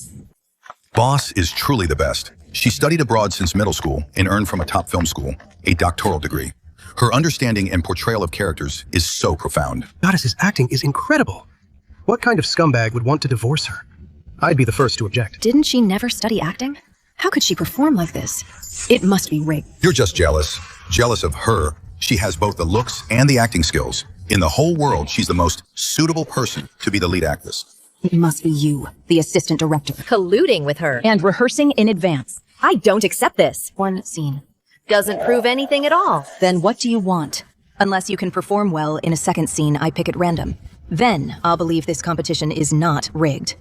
[SPEAKER 1] Boss is truly the best. She studied abroad since middle school and earned from a top film school a doctoral degree. Her understanding and portrayal of characters is so profound.
[SPEAKER 11] Goddess's acting is incredible. What kind of scumbag would want to divorce her? I'd be the first to object.
[SPEAKER 6] Didn't she never study acting? How could she perform like this? It must be rigged.
[SPEAKER 1] You're just jealous. Jealous of her. She has both the looks and the acting skills. In the whole world, she's the most suitable person to be the lead actress.
[SPEAKER 6] It must be you, the assistant director.
[SPEAKER 9] Colluding with her.
[SPEAKER 6] And rehearsing in advance.
[SPEAKER 9] I don't accept this.
[SPEAKER 6] One scene.
[SPEAKER 9] Doesn't prove anything at all.
[SPEAKER 6] Then what do you want? Unless you can perform well in a second scene I pick at random. Then I'll believe this competition is not rigged.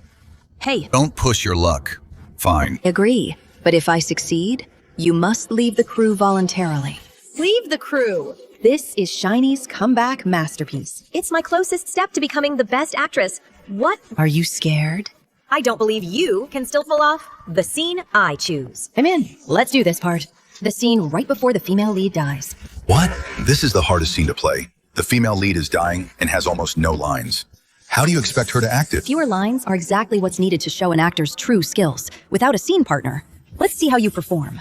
[SPEAKER 6] Hey.
[SPEAKER 1] Don't push your luck. Fine.
[SPEAKER 6] Agree. But if I succeed, you must leave the crew voluntarily.
[SPEAKER 9] Leave the crew.
[SPEAKER 6] This is Shiny's comeback masterpiece.
[SPEAKER 9] It's my closest step to becoming the best actress. What?
[SPEAKER 6] Are you scared?
[SPEAKER 9] I don't believe you can still pull off the scene I choose.
[SPEAKER 6] I'm in. Let's do this part. The scene right before the female lead dies.
[SPEAKER 1] What? This is the hardest scene to play. The female lead is dying and has almost no lines. How do you expect her to act it?
[SPEAKER 6] Fewer lines are exactly what's needed to show an actor's true skills. Without a scene partner, let's see how you perform.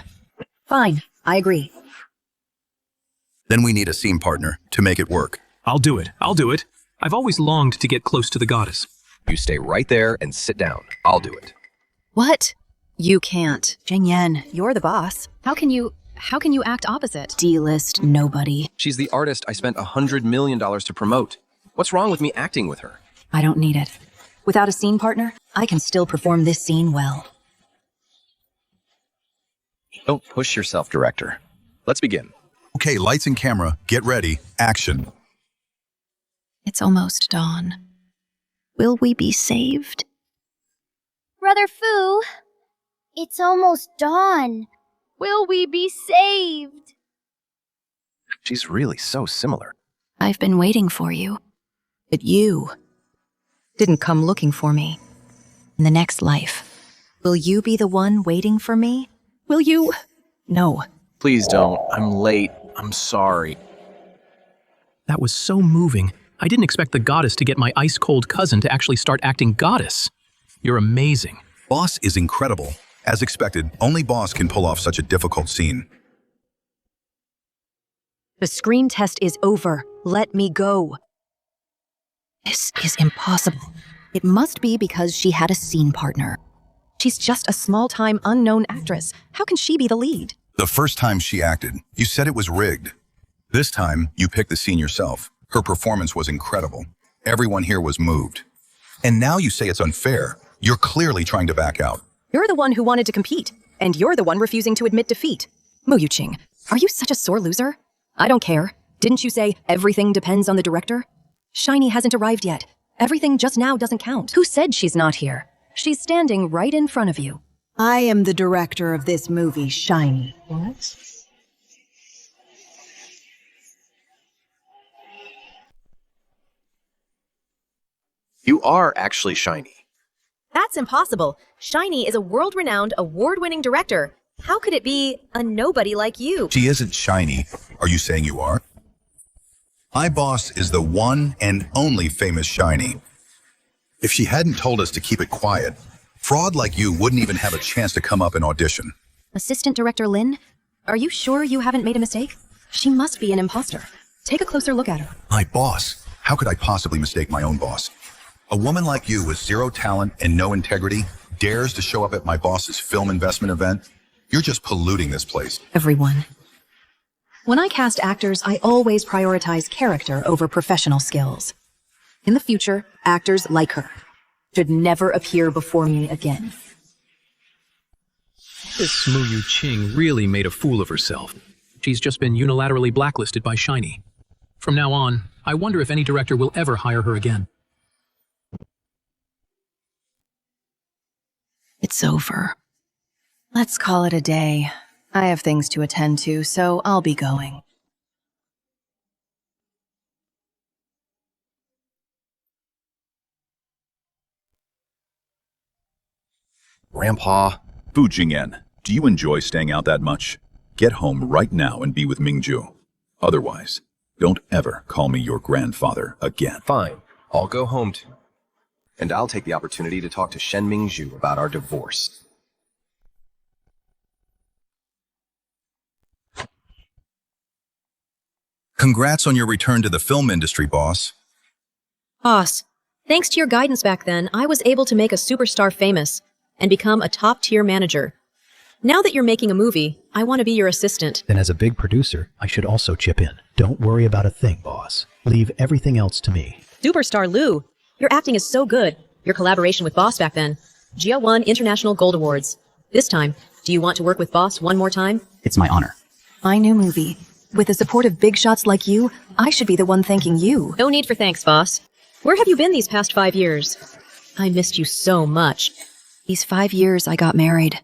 [SPEAKER 6] Fine, I agree.
[SPEAKER 1] Then we need a scene partner to make it work.
[SPEAKER 2] I'll do it. I've always longed to get close to the goddess.
[SPEAKER 3] You stay right there and sit down. I'll do it.
[SPEAKER 6] What? You can't. Jingyan, you're the boss. How can you act opposite? D-list nobody.
[SPEAKER 3] She's the artist I spent $100 million to promote. What's wrong with me acting with her?
[SPEAKER 6] I don't need it. Without a scene partner, I can still perform this scene well.
[SPEAKER 3] Don't push yourself, director. Let's begin.
[SPEAKER 1] Okay, lights and camera, get ready, action.
[SPEAKER 6] It's almost dawn. Will we be saved?
[SPEAKER 7] Brother Fu, it's almost dawn. Will we be saved?
[SPEAKER 3] She's really so similar.
[SPEAKER 6] I've been waiting for you. But you didn't come looking for me. In the next life, will you be the one waiting for me? Will you? No.
[SPEAKER 3] Please don't. I'm late. I'm sorry.
[SPEAKER 2] That was so moving. I didn't expect the goddess to get my ice-cold cousin to actually start acting goddess. You're amazing.
[SPEAKER 1] Boss is incredible. As expected, only Boss can pull off such a difficult scene.
[SPEAKER 6] The screen test is over. Let me go. This is impossible. It must be because she had a scene partner. She's just a small-time unknown actress. How can she be the lead?
[SPEAKER 1] The first time she acted, you said it was rigged. This time, you picked the scene yourself. Her performance was incredible. Everyone here was moved. And now you say it's unfair. You're clearly trying to back out.
[SPEAKER 6] You're the one who wanted to compete, and you're the one refusing to admit defeat. Mu Yuqing, are you such a sore loser? I don't care. Didn't you say everything depends on the director? Shiny hasn't arrived yet. Everything just now doesn't count. Who said she's not here? She's standing right in front of you.
[SPEAKER 16] I am the director of this movie, Shiny.
[SPEAKER 6] What?
[SPEAKER 3] You are actually Shiny.
[SPEAKER 9] That's impossible. Shiny is a world-renowned, award-winning director. How could it be a nobody like you?
[SPEAKER 1] She isn't shiny. Are you saying you are? My boss is the one and only famous Shiny. If she hadn't told us to keep it quiet, fraud like you wouldn't even have a chance to come up and audition.
[SPEAKER 6] Assistant Director Lin, are you sure you haven't made a mistake? She must be an imposter. Take a closer look at her.
[SPEAKER 1] My boss? How could I possibly mistake my own boss? A woman like you with zero talent and no integrity dares to show up at my boss's film investment event? You're just polluting this place.
[SPEAKER 6] Everyone. When I cast actors, I always prioritize character over professional skills. In the future, actors like her should never appear before me again.
[SPEAKER 2] This Mu Yuqing really made a fool of herself. She's just been unilaterally blacklisted by Shiny. From now on, I wonder if any director will ever hire her again.
[SPEAKER 6] It's over. Let's call it a day. I have things to attend to, so I'll be going.
[SPEAKER 3] Grandpa.
[SPEAKER 1] Fu Jingyan, do you enjoy staying out that much? Get home right now and be with Mingju. Otherwise, don't ever call me your grandfather again.
[SPEAKER 3] Fine. I'll go home too. And I'll take the opportunity to talk to Shen Mingju about our divorce.
[SPEAKER 1] Congrats on your return to the film industry, boss.
[SPEAKER 9] Boss, thanks to your guidance back then, I was able to make a superstar famous and become a top-tier manager. Now that you're making a movie, I want to be your assistant.
[SPEAKER 10] Then as a big producer, I should also chip in. Don't worry about a thing, boss. Leave everything else to me.
[SPEAKER 9] Superstar Lou, your acting is so good. Your collaboration with Boss back then. Jia won International Gold Awards. This time, do you want to work with Boss one more time?
[SPEAKER 15] It's my honor.
[SPEAKER 6] My new movie. With the support of big shots like you, I should be the one thanking you.
[SPEAKER 9] No need for thanks, Boss. Where have you been these past 5 years? I missed you so much.
[SPEAKER 6] These 5 years I got married,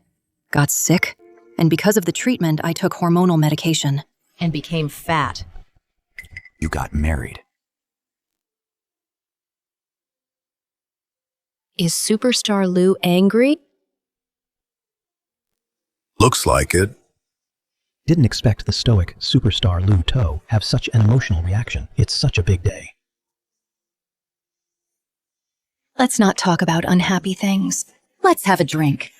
[SPEAKER 6] got sick, and because of the treatment I took hormonal medication.
[SPEAKER 9] And became fat.
[SPEAKER 15] You got married.
[SPEAKER 9] Is Superstar Lou angry?
[SPEAKER 1] Looks like it.
[SPEAKER 10] Didn't expect the stoic superstar Lu To have such an emotional reaction. It's such a big day.
[SPEAKER 6] Let's not talk about unhappy things. Let's have a drink.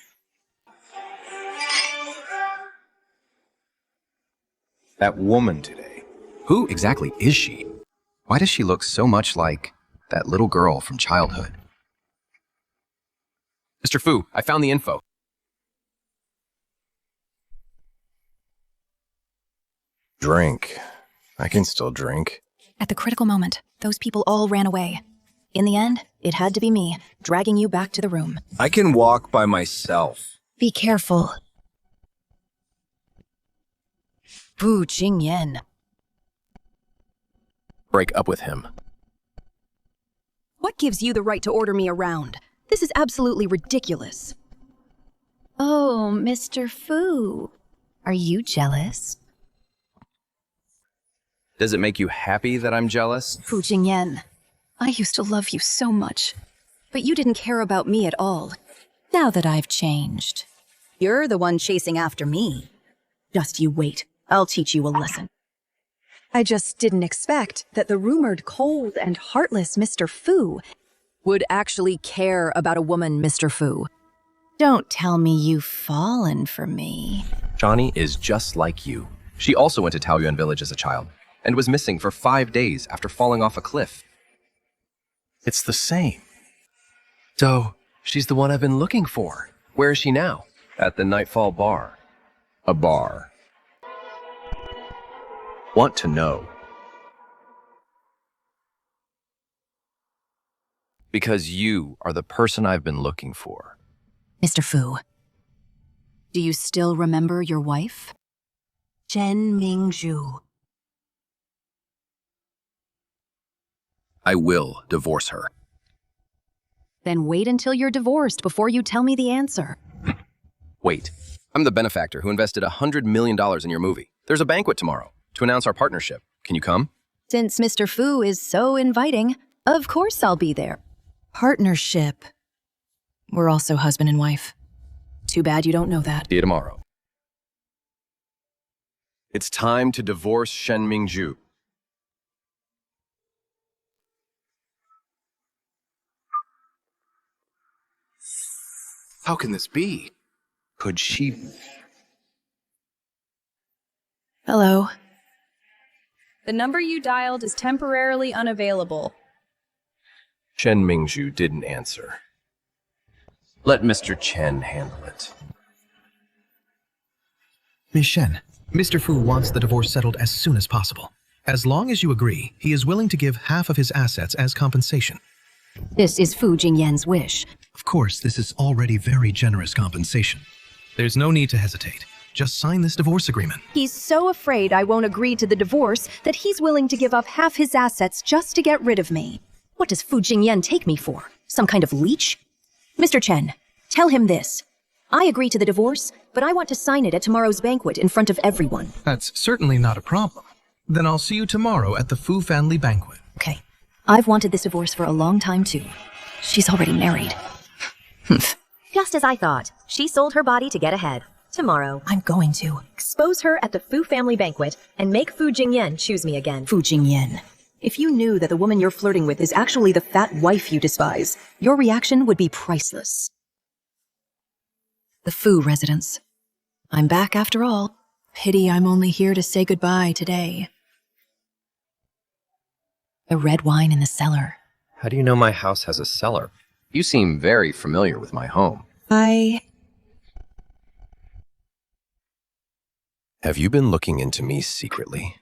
[SPEAKER 3] That woman today. Who exactly is she? Why does she look so much like that little girl from childhood? Mr. Fu, I found the info. Drink. I can still drink.
[SPEAKER 6] At the critical moment, those people all ran away. In the end, it had to be me, dragging you back to the room.
[SPEAKER 3] I can walk by myself.
[SPEAKER 6] Be careful. Fu Jingyan.
[SPEAKER 3] Break up with him.
[SPEAKER 6] What gives you the right to order me around? This is absolutely ridiculous. Oh, Mr. Fu. Are you jealous?
[SPEAKER 3] Does it make you happy that I'm jealous?
[SPEAKER 6] Fu Jingyan, I used to love you so much, but you didn't care about me at all. Now that I've changed, you're the one chasing after me. Just you wait. I'll teach you a lesson. I just didn't expect that the rumored cold and heartless Mr. Fu would actually care about a woman, Mr. Fu. Don't tell me you've fallen for me.
[SPEAKER 3] Johnny is just like you. She also went to Taoyuan village as a child and was missing for 5 days after falling off a cliff. It's the same. So, she's the one I've been looking for. Where is she now? At the Nightfall Bar. A bar. Want to know. Because you are the person I've been looking for.
[SPEAKER 6] Mr. Fu, do you still remember your wife? Shen Mingzhu.
[SPEAKER 3] I will divorce her.
[SPEAKER 6] Then wait until you're divorced before you tell me the answer.
[SPEAKER 3] Wait, I'm the benefactor who invested $100 million in your movie. There's a banquet tomorrow to announce our partnership. Can you come?
[SPEAKER 6] Since Mr. Fu is so inviting, of course I'll be there. Partnership. We're also husband and wife. Too bad you don't know that.
[SPEAKER 3] See you tomorrow. It's time to divorce Shen Mingzhu.
[SPEAKER 8] How can this be? Could she...
[SPEAKER 6] Hello.
[SPEAKER 17] The number you dialed is temporarily unavailable.
[SPEAKER 3] Shen Mingzhu didn't answer. Let Mr. Chen handle it.
[SPEAKER 11] Miss Shen, Mr. Fu wants the divorce settled as soon as possible. As long as you agree, he is willing to give half of his assets as compensation.
[SPEAKER 6] This is Fu Jingyan's wish.
[SPEAKER 11] Of course, this is already very generous compensation. There's no need to hesitate. Just sign this divorce agreement.
[SPEAKER 5] He's so afraid I won't agree to the divorce that he's willing to give up half his assets just to get rid of me.
[SPEAKER 6] What does Fu Jingyan take me for? Some kind of leech? Mr. Chen, tell him this. I agree to the divorce, but I want to sign it at tomorrow's banquet in front of everyone.
[SPEAKER 11] That's certainly not a problem. Then I'll see you tomorrow at the Fu family banquet.
[SPEAKER 6] Okay. I've wanted this divorce for a long time, too. She's already married.
[SPEAKER 9] Just as I thought. She sold her body to get ahead. Tomorrow,
[SPEAKER 6] I'm going to.
[SPEAKER 9] expose her at the Fu family banquet and make Fu Jingyan choose me again.
[SPEAKER 6] Fu Jingyan. If you knew that the woman you're flirting with is actually the fat wife you despise, your reaction would be priceless. The Fu residence. I'm back after all. Pity I'm only here to say goodbye today. The red wine in the cellar.
[SPEAKER 3] How do you know my house has a cellar? You seem very familiar with my home. Have you been looking into me secretly?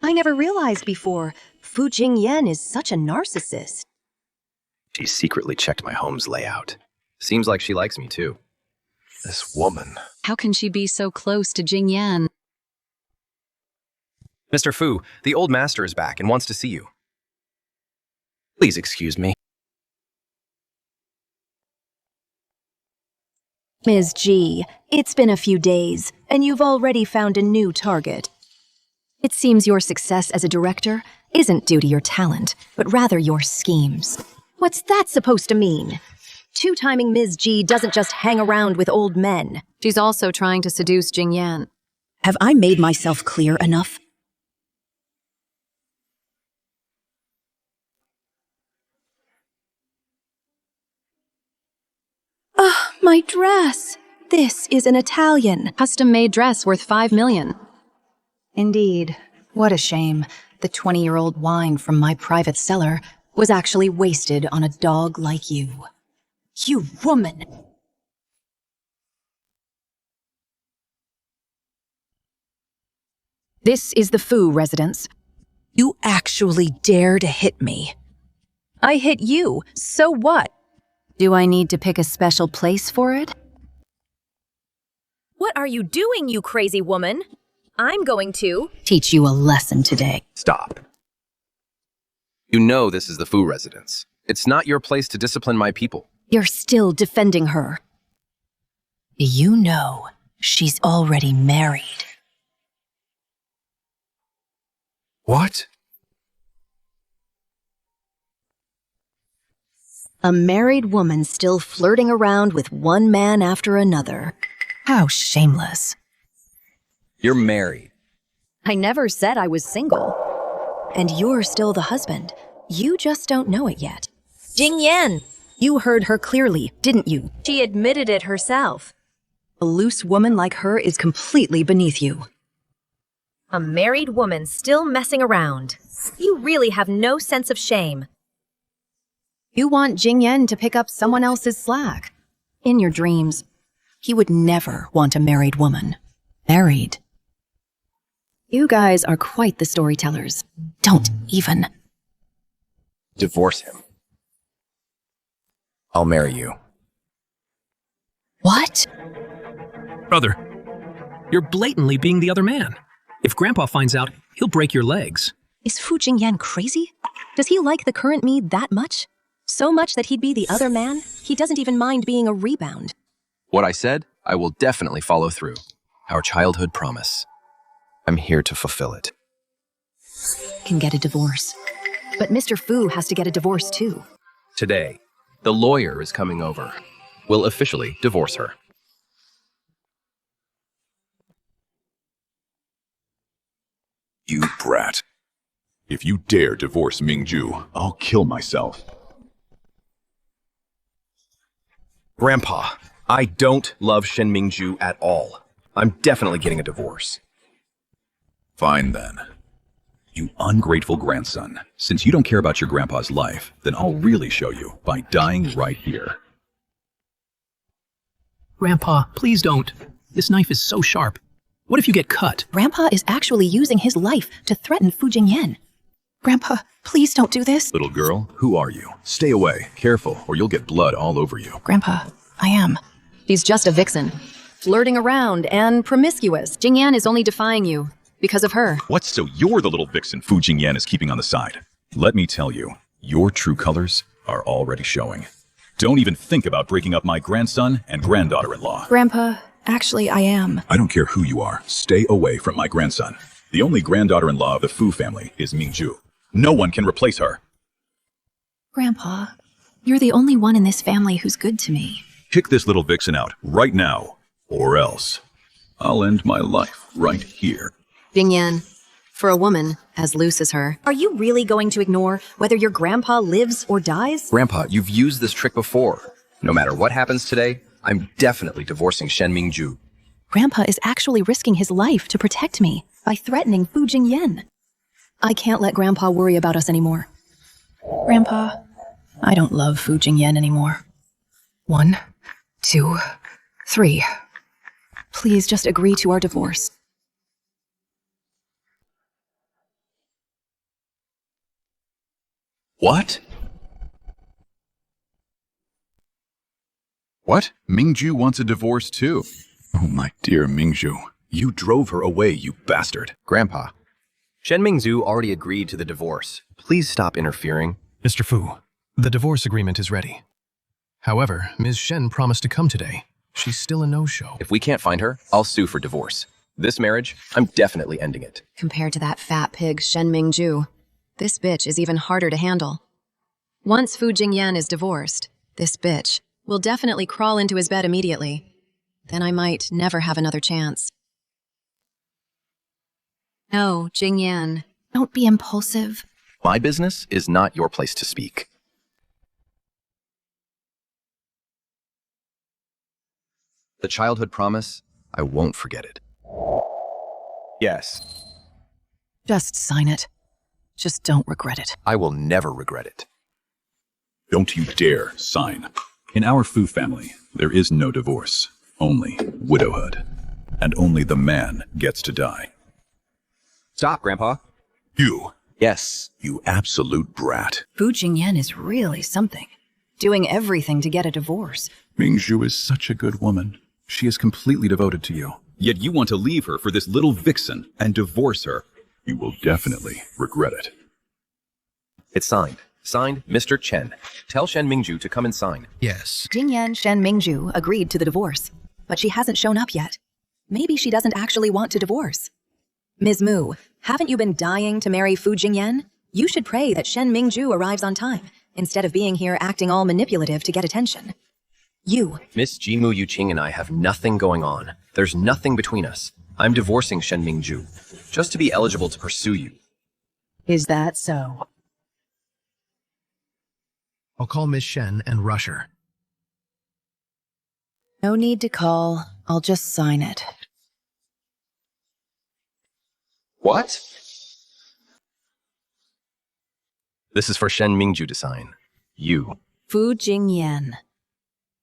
[SPEAKER 6] I never realized before. Fu Jingyan is such a narcissist.
[SPEAKER 3] She secretly checked my home's layout. Seems like she likes me too. This woman.
[SPEAKER 17] How can she be so close to Jingyan?
[SPEAKER 3] Mr. Fu, the old master is back and wants to see you. Please excuse me.
[SPEAKER 5] Ms. G, it's been a few days, and you've already found a new target.
[SPEAKER 6] It seems your success as a director isn't due to your talent, but rather your schemes.
[SPEAKER 5] What's that supposed to mean? Two-timing Ms. G doesn't just hang around with old men.
[SPEAKER 17] She's also trying to seduce Jingyan.
[SPEAKER 6] Have I made myself clear enough?
[SPEAKER 5] Ah, my dress! This is an Italian.
[SPEAKER 17] Custom-made dress worth $5 million.
[SPEAKER 6] Indeed. What a shame. The 20-year-old wine from my private cellar was actually wasted on a dog like you. You woman! This is the Fu residence. You actually dare to hit me.
[SPEAKER 5] I hit you. So what?
[SPEAKER 6] Do I need to pick a special place for it?
[SPEAKER 9] What are you doing, you crazy woman? I'm going to
[SPEAKER 6] teach you a lesson today.
[SPEAKER 3] Stop. You know this is the Fu residence. It's not your place to discipline my people.
[SPEAKER 6] You're still defending her. You know she's already married.
[SPEAKER 8] What?
[SPEAKER 6] A married woman still flirting around with one man after another. How shameless.
[SPEAKER 3] You're married.
[SPEAKER 6] I never said I was single. And you're still the husband. You just don't know it yet.
[SPEAKER 9] Jingyan!
[SPEAKER 6] You heard her clearly, didn't you?
[SPEAKER 9] She admitted it herself.
[SPEAKER 6] A loose woman like her is completely beneath you.
[SPEAKER 9] A married woman still messing around. You really have no sense of shame.
[SPEAKER 6] You want Jingyan to pick up someone else's slack. In your dreams, he would never want a married woman. Married. You guys are quite the storytellers. Don't even.
[SPEAKER 3] Divorce him. I'll marry you.
[SPEAKER 6] What?
[SPEAKER 2] Brother, you're blatantly being the other man. If Grandpa finds out, he'll break your legs.
[SPEAKER 6] Is Fu Jingyan crazy? Does he like the current me that much? So much that he'd be the other man? He doesn't even mind being a rebound.
[SPEAKER 3] What I said, I will definitely follow through. Our childhood promise. I'm here to fulfill it.
[SPEAKER 6] Can get a divorce. But Mr. Fu has to get a divorce too.
[SPEAKER 3] Today, the lawyer is coming over. We'll officially divorce her.
[SPEAKER 1] You brat. If you dare divorce Mingju, I'll kill myself.
[SPEAKER 3] Grandpa, I don't love Shen Mingju at all. I'm definitely getting a divorce.
[SPEAKER 1] Fine then. You ungrateful grandson. Since you don't care about your grandpa's life, then I'll really show you by dying right here.
[SPEAKER 2] Grandpa, please don't. This knife is so sharp. What if you get cut?
[SPEAKER 6] Grandpa is actually using his life to threaten Fu Jingyan. Grandpa, please don't do this.
[SPEAKER 1] Little girl, who are you? Stay away. Careful, or you'll get blood all over you.
[SPEAKER 6] Grandpa, I am. She's just a vixen. Flirting around and promiscuous. Jingyan is only defying you because of her.
[SPEAKER 1] What, so you're the little vixen Fu Jingyan is keeping on the side? Let me tell you, your true colors are already showing. Don't even think about breaking up my grandson and granddaughter-in-law.
[SPEAKER 6] Grandpa, actually, I am.
[SPEAKER 1] I don't care who you are. Stay away from my grandson. The only granddaughter-in-law of the Fu family is Mingju. No one can replace her.
[SPEAKER 6] Grandpa, you're the only one in this family who's good to me.
[SPEAKER 1] Kick this little vixen out right now, or else I'll end my life right here.
[SPEAKER 6] Jingyan, for a woman as loose as her, are you really going to ignore whether your grandpa lives or dies?
[SPEAKER 3] Grandpa, you've used this trick before. No matter what happens today, I'm definitely divorcing Shen Mingju.
[SPEAKER 6] Grandpa is actually risking his life to protect me by threatening Fu Jingyan. I can't let Grandpa worry about us anymore. Grandpa, I don't love Fu Jingyan anymore. 1, 2, 3. Please just agree to our divorce.
[SPEAKER 1] What? What? Mingju wants a divorce too. Oh, my dear Mingju. You drove her away, you bastard.
[SPEAKER 3] Grandpa, Shen Mingzu already agreed to the divorce. Please stop interfering.
[SPEAKER 11] Mr. Fu, the divorce agreement is ready. However, Ms. Shen promised to come today. She's still a no-show.
[SPEAKER 3] If we can't find her, I'll sue for divorce. This marriage, I'm definitely ending it.
[SPEAKER 6] Compared to that fat pig Shen Mingju, this bitch is even harder to handle. Once Fu Jingyan is divorced, this bitch will definitely crawl into his bed immediately. Then I might never have another chance. No, Jingyan, don't be impulsive.
[SPEAKER 3] My business is not your place to speak. The childhood promise, I won't forget it. Yes.
[SPEAKER 6] Just sign it. Just don't regret it.
[SPEAKER 3] I will never regret it.
[SPEAKER 1] Don't you dare sign. In our Fu family, there is no divorce, only widowhood. And only the man gets to die.
[SPEAKER 3] Stop, Grandpa.
[SPEAKER 1] You.
[SPEAKER 3] Yes.
[SPEAKER 1] You absolute brat.
[SPEAKER 6] Fu Jingyan is really something. Doing everything to get a divorce.
[SPEAKER 1] Mingju is such a good woman. She is completely devoted to you. Yet you want to leave her for this little vixen and divorce her. You will definitely regret it.
[SPEAKER 3] It's signed. Signed, Mr. Chen. Tell Shen Mingju to come and sign.
[SPEAKER 11] Yes.
[SPEAKER 6] Jingyan Shen Mingju agreed to the divorce, but she hasn't shown up yet. Maybe she doesn't actually want to divorce. Ms. Mu, haven't you been dying to marry Fu Jingyan? You should pray that Shen Mingju arrives on time, instead of being here acting all manipulative to get attention. You.
[SPEAKER 3] Miss Jimu Yuqing and I have nothing going on. There's nothing between us. I'm divorcing Shen Mingju, just to be eligible to pursue you.
[SPEAKER 16] Is that so?
[SPEAKER 11] I'll call Miss Shen and rush her.
[SPEAKER 16] No need to call. I'll just sign it.
[SPEAKER 3] What? This is for Shen Mingju to sign. You.
[SPEAKER 6] Fu Jingyan.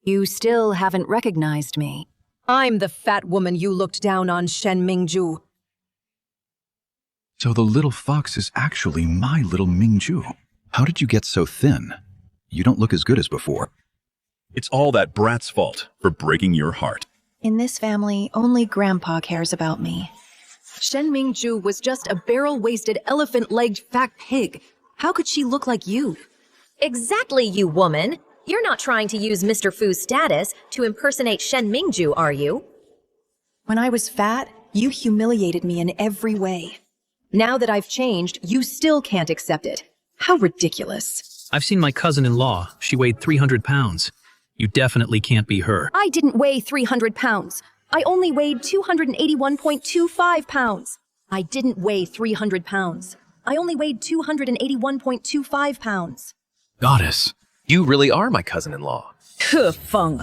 [SPEAKER 6] You still haven't recognized me.
[SPEAKER 16] I'm the fat woman you looked down on, Shen Mingju.
[SPEAKER 1] So the little fox is actually my little Mingju. How did you get so thin? You don't look as good as before. It's all that brat's fault for breaking your heart.
[SPEAKER 6] In this family, only Grandpa cares about me.
[SPEAKER 16] Shen Mingju was just a barrel-waisted, elephant-legged fat pig. How could she look like you?
[SPEAKER 9] Exactly, you woman. You're not trying to use Mr. Fu's status to impersonate Shen Mingju, are you?
[SPEAKER 6] When I was fat, you humiliated me in every way.
[SPEAKER 16] Now that I've changed, you still can't accept it. How ridiculous.
[SPEAKER 2] I've seen my cousin-in-law. She weighed 300 pounds. You definitely can't be her.
[SPEAKER 16] I didn't weigh 300 pounds. I only weighed 281.25 pounds. I didn't weigh 300 pounds. I only weighed 281.25 pounds.
[SPEAKER 3] Goddess, you really are my cousin-in-law.
[SPEAKER 16] Feng,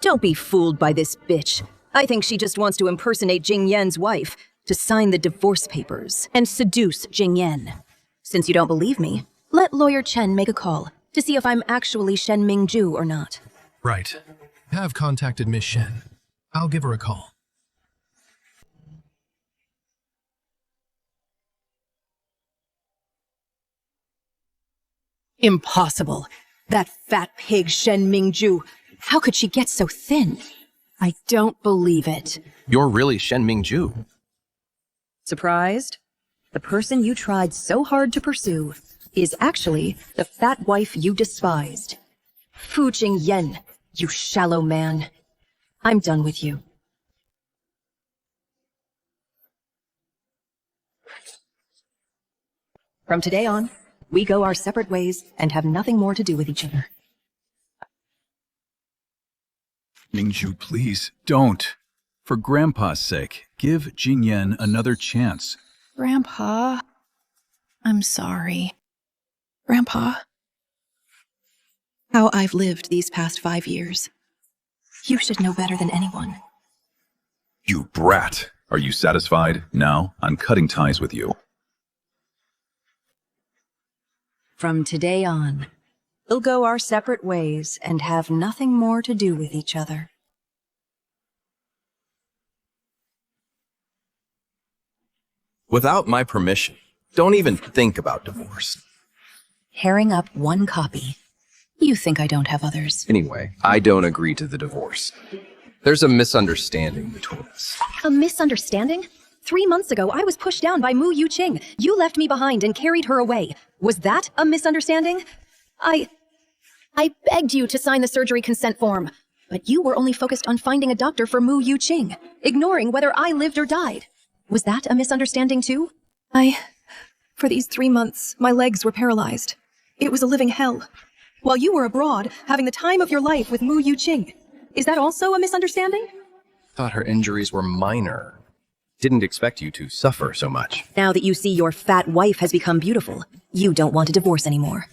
[SPEAKER 16] don't be fooled by this bitch. I think she just wants to impersonate Jing Yan's wife to sign the divorce papers and seduce Jing Yan. Since you don't believe me, let Lawyer Chen make a call to see if I'm actually Shen Mingju or not.
[SPEAKER 11] Right. Have contacted Miss Shen. I'll give her a call.
[SPEAKER 16] Impossible. That fat pig Shen Mingju. How could she get so thin? I don't believe it.
[SPEAKER 3] You're really Shen Mingju.
[SPEAKER 16] Surprised? The person you tried so hard to pursue is actually the fat wife you despised. Fu Jingyan, you shallow man. I'm done with you. From today on, we go our separate ways and have nothing more to do with each other.
[SPEAKER 1] Mingju, please, don't. For Grandpa's sake, give Jingyan another chance.
[SPEAKER 6] Grandpa, I'm sorry. Grandpa, how I've lived these past 5 years. You should know better than anyone.
[SPEAKER 1] You brat! Are you satisfied? Now, I'm cutting ties with you.
[SPEAKER 6] From today on, we'll go our separate ways and have nothing more to do with each other.
[SPEAKER 3] Without my permission, don't even think about divorce.
[SPEAKER 6] Tearing up one copy. You think I don't have others.
[SPEAKER 3] Anyway, I don't agree to the divorce. There's a misunderstanding between us.
[SPEAKER 16] A misunderstanding? 3 months ago, I was pushed down by Mu Yuqing. You left me behind and carried her away. Was that a misunderstanding? I begged you to sign the surgery consent form, but you were only focused on finding a doctor for Mu Yuqing, ignoring whether I lived or died. Was that a misunderstanding too? For these 3 months, my legs were paralyzed. It was a living hell. While you were abroad, having the time of your life with Mu Yuqing. Is that also a misunderstanding?
[SPEAKER 3] Thought her injuries were minor. Didn't expect you to suffer so much.
[SPEAKER 16] Now that you see your fat wife has become beautiful, you don't want a divorce anymore.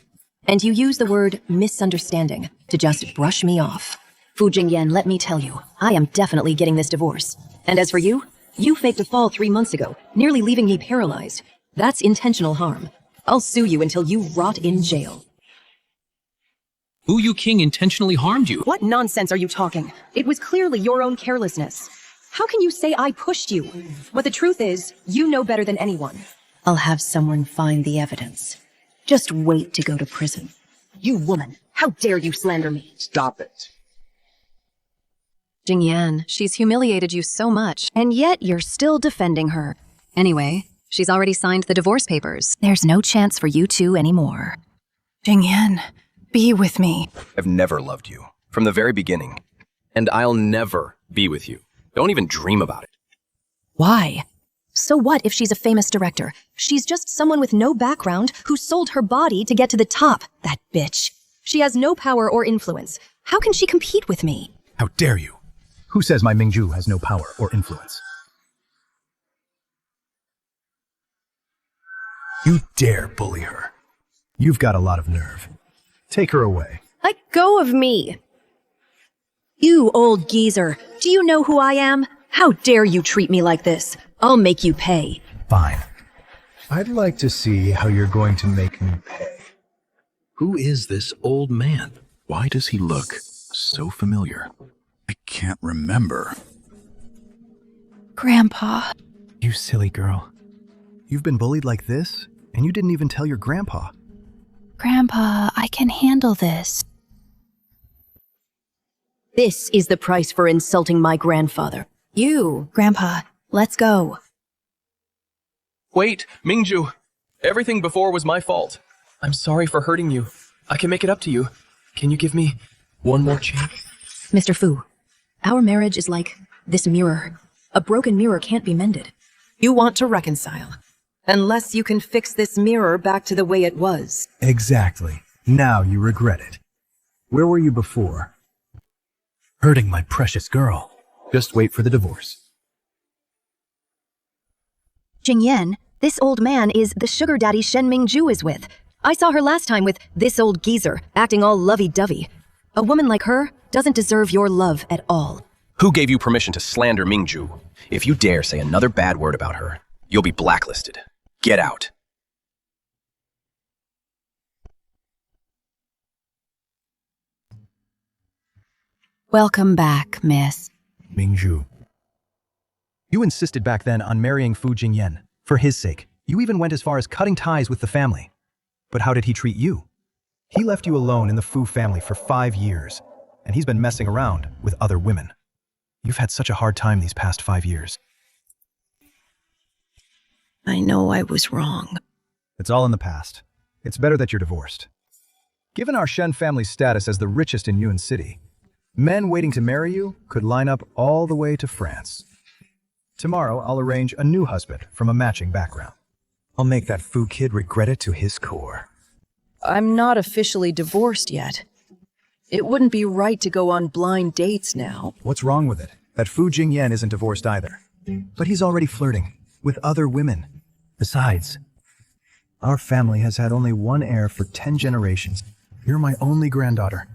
[SPEAKER 16] And you use the word misunderstanding to just brush me off. Fu Jingyan, let me tell you, I am definitely getting this divorce. And as for you, you faked a fall 3 months ago, nearly leaving me paralyzed. That's intentional harm. I'll sue you until you rot in jail.
[SPEAKER 2] Fu Yuqing intentionally harmed you.
[SPEAKER 16] What nonsense are you talking? It was clearly your own carelessness. How can you say I pushed you? But the truth is, you know better than anyone. I'll have someone find the evidence. Just wait to go to prison. You woman, how dare you slander me?
[SPEAKER 15] Stop it.
[SPEAKER 6] Jingyan, she's humiliated you so much, and yet you're still defending her. Anyway, she's already signed the divorce papers. There's no chance for you two anymore. Jingyan, be with me.
[SPEAKER 3] I've never loved you, from the very beginning. And I'll never be with you. Don't even dream about it.
[SPEAKER 6] Why?
[SPEAKER 16] So what if she's a famous director? She's just someone with no background who sold her body to get to the top, that bitch. She has no power or influence. How can she compete with me?
[SPEAKER 10] How dare you? Who says my Mingju has no power or influence? You dare bully her. You've got a lot of nerve. Take her away.
[SPEAKER 16] Let go of me! You old geezer, do you know who I am? How dare you treat me like this? I'll make you pay.
[SPEAKER 10] Fine. I'd like to see how you're going to make me pay.
[SPEAKER 1] Who is this old man? Why does he look so familiar? I can't remember.
[SPEAKER 6] Grandpa.
[SPEAKER 10] You silly girl. You've been bullied like this, and you didn't even tell your grandpa.
[SPEAKER 6] Grandpa, I can handle this.
[SPEAKER 5] This is the price for insulting my grandfather.
[SPEAKER 6] You, Grandpa, let's go.
[SPEAKER 3] Wait, Mingju. Everything before was my fault. I'm sorry for hurting you. I can make it up to you. Can you give me one more chance?
[SPEAKER 16] Mr. Fu, our marriage is like this mirror. A broken mirror can't be mended.
[SPEAKER 18] You want to reconcile. Unless you can fix this mirror back to the way it was.
[SPEAKER 10] Exactly. Now you regret it. Where were you before? Hurting my precious girl. Just wait for the divorce.
[SPEAKER 16] Jingyan, this old man is the sugar daddy Shen Mingju is with. I saw her last time with this old geezer, acting all lovey-dovey. A woman like her doesn't deserve your love at all.
[SPEAKER 3] Who gave you permission to slander Mingju? If you dare say another bad word about her, you'll be blacklisted. Get out.
[SPEAKER 6] Welcome back, miss.
[SPEAKER 10] Mingju. You insisted back then on marrying Fu Jingyan. For his sake, you even went as far as cutting ties with the family. But how did he treat you? He left you alone in the Fu family for 5 years, and he's been messing around with other women. You've had such a hard time these past 5 years.
[SPEAKER 5] I know I was wrong.
[SPEAKER 10] It's all in the past. It's better that you're divorced. Given our Shen family's status as the richest in Yuan City, men waiting to marry you could line up all the way to France. Tomorrow, I'll arrange a new husband from a matching background. I'll make that Fu kid regret it to his core.
[SPEAKER 18] I'm not officially divorced yet. It wouldn't be right to go on blind dates now.
[SPEAKER 10] What's wrong with it? That Fu Jingyan isn't divorced either. But he's already flirting with other women. Besides, our family has had only one heir for 10 generations. You're my only granddaughter.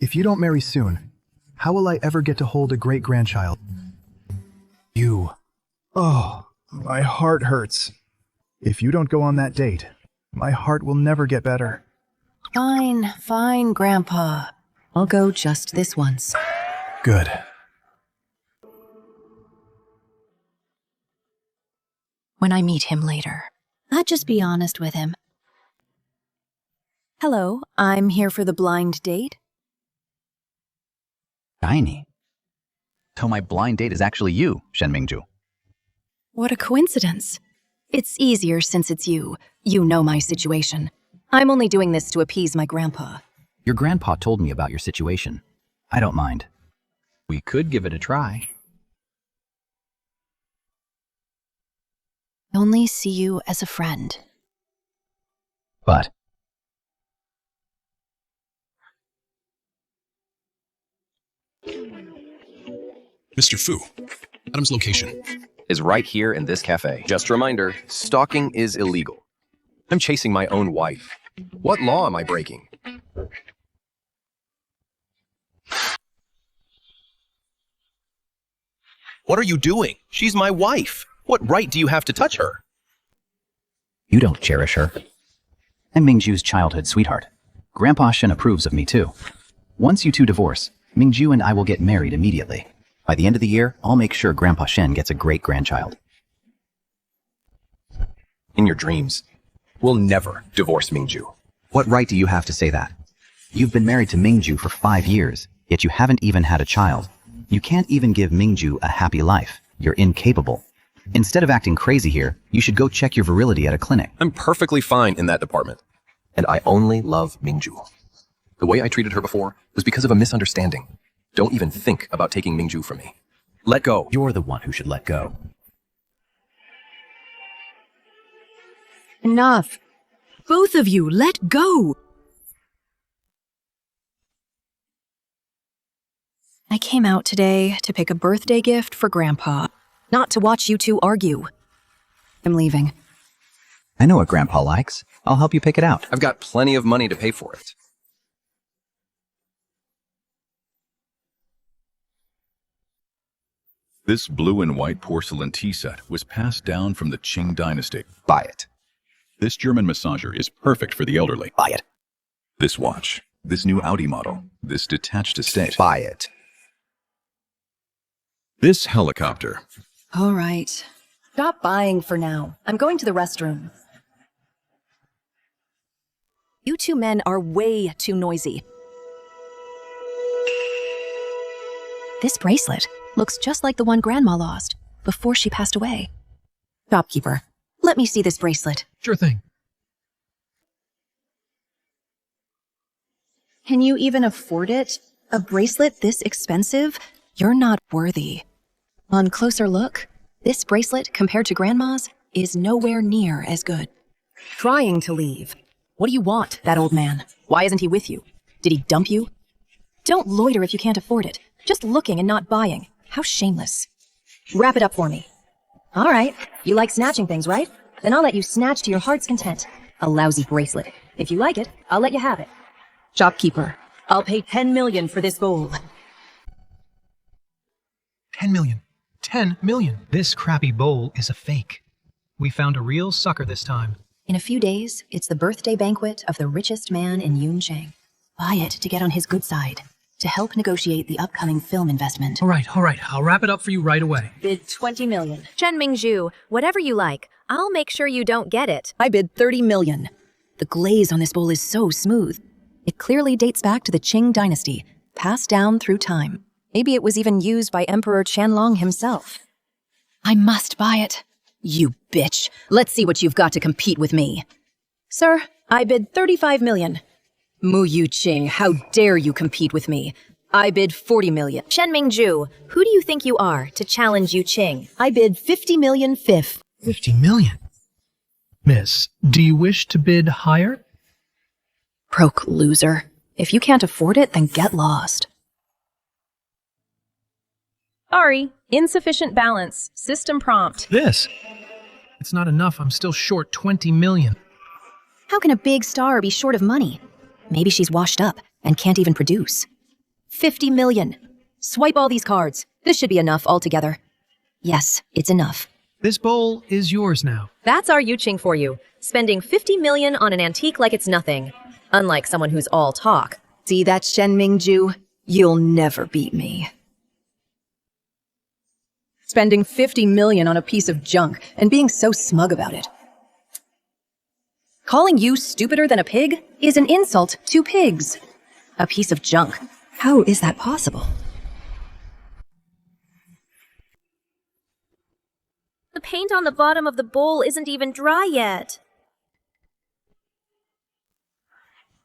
[SPEAKER 10] If you don't marry soon, how will I ever get to hold a great-grandchild? You. Oh, my heart hurts. If you don't go on that date, my heart will never get better.
[SPEAKER 6] Fine, Grandpa. I'll go just this once.
[SPEAKER 10] Good.
[SPEAKER 6] When I meet him later, I'd just be honest with him. Hello, I'm here for the blind date.
[SPEAKER 12] Shiny. So my blind date is actually you, Shen Mingju.
[SPEAKER 6] What a coincidence. It's easier since it's you. You know my situation. I'm only doing this to appease my grandpa.
[SPEAKER 12] Your grandpa told me about your situation. I don't mind. We could give it a try.
[SPEAKER 6] I only see you as a friend.
[SPEAKER 12] But
[SPEAKER 13] Mr. Fu, Adam's location
[SPEAKER 3] is right here in this cafe. Just a reminder, stalking is illegal. I'm chasing my own wife. What law am I breaking? What are you doing? She's my wife. What right do you have to touch her?
[SPEAKER 12] you don't cherish her. I'm Mingju's childhood sweetheart. Grandpa Shen approves of me too. Once you two divorce, Mingju and I will get married immediately. By the end of the year, I'll make sure Grandpa Shen gets a great-grandchild.
[SPEAKER 3] In your dreams, we'll never divorce Mingju.
[SPEAKER 12] What right do you have to say that? You've been married to Mingju for 5 years, yet you haven't even had a child. You can't even give Mingju a happy life. You're incapable. Instead of acting crazy here, you should go check your virility at a clinic.
[SPEAKER 3] I'm perfectly fine in that department. And I only love Mingju. The way I treated her before was because of a misunderstanding. Don't even think about taking Mingju from me. Let go.
[SPEAKER 12] You're the one who should let go.
[SPEAKER 5] Enough. Both of you, let go.
[SPEAKER 6] I came out today to pick a birthday gift for Grandpa, not to watch you two argue. I'm leaving.
[SPEAKER 12] I know what Grandpa likes. I'll help you pick it out.
[SPEAKER 3] I've got plenty of money to pay for it.
[SPEAKER 1] This blue and white porcelain tea set was passed down from the Qing dynasty.
[SPEAKER 3] Buy it.
[SPEAKER 1] This German massager is perfect for the elderly.
[SPEAKER 3] Buy it.
[SPEAKER 1] This watch, this new Audi model, this detached estate.
[SPEAKER 3] Buy it.
[SPEAKER 1] This helicopter.
[SPEAKER 16] All right. Stop buying for now. I'm going to the restroom.
[SPEAKER 6] You two men are way too noisy. This bracelet looks just like the one Grandma lost before she passed away. Shopkeeper, let me see this bracelet.
[SPEAKER 2] Sure thing.
[SPEAKER 6] Can you even afford it? A bracelet this expensive? You're not worthy. On closer look, this bracelet, compared to Grandma's, is nowhere near as good. Trying to leave. What do you want, that old man? Why isn't he with you? Did he dump you? Don't loiter if you can't afford it. Just looking and not buying. How shameless. Wrap it up for me. All right. You like snatching things, right? Then I'll let you snatch to your heart's content. A lousy bracelet. If you like it, I'll let you have it. Shopkeeper, I'll pay 10 million for this gold.
[SPEAKER 11] 10 million. 10 million. This crappy bowl is a fake. We found a real sucker this time.
[SPEAKER 6] In a few days, it's the birthday banquet of the richest man in Yuncheng. Buy it to get on his good side, to help negotiate the upcoming film investment.
[SPEAKER 2] All right. I'll wrap it up for you right away.
[SPEAKER 16] Bid 20 million.
[SPEAKER 9] Chen Mingzhu, whatever you like. I'll make sure you don't get it.
[SPEAKER 6] I bid 30 million. The glaze on this bowl is so smooth. It clearly dates back to the Qing dynasty, passed down through time. Maybe it was even used by Emperor Qianlong himself. I must buy it. You bitch. Let's see what you've got to compete with me. Sir, I bid 35 million. Mu Yuqing, how dare you compete with me? I bid 40 million.
[SPEAKER 9] Chen Mingzhu, who do you think you are to challenge Yu Qing?
[SPEAKER 6] I bid 50 million fifth.
[SPEAKER 11] 50 million? Miss, do you wish to bid higher?
[SPEAKER 6] Broke loser. If you can't afford it, then get lost.
[SPEAKER 17] Sorry, insufficient balance. System prompt.
[SPEAKER 11] This? It's not enough. I'm still short 20 million.
[SPEAKER 6] How can a big star be short of money? Maybe she's washed up and can't even produce. 50 million. Swipe all these cards. This should be enough altogether. Yes, it's enough.
[SPEAKER 11] This bowl is yours now.
[SPEAKER 9] That's our Yu Qing for you. Spending 50 million on an antique like it's nothing. Unlike someone who's all talk.
[SPEAKER 6] See that, Chen Mingzhu? You'll never beat me. Spending 50 million on a piece of junk and being so smug about it. Calling you stupider than a pig is an insult to pigs. A piece of junk. How is that possible?
[SPEAKER 9] The paint on the bottom of the bowl isn't even dry yet.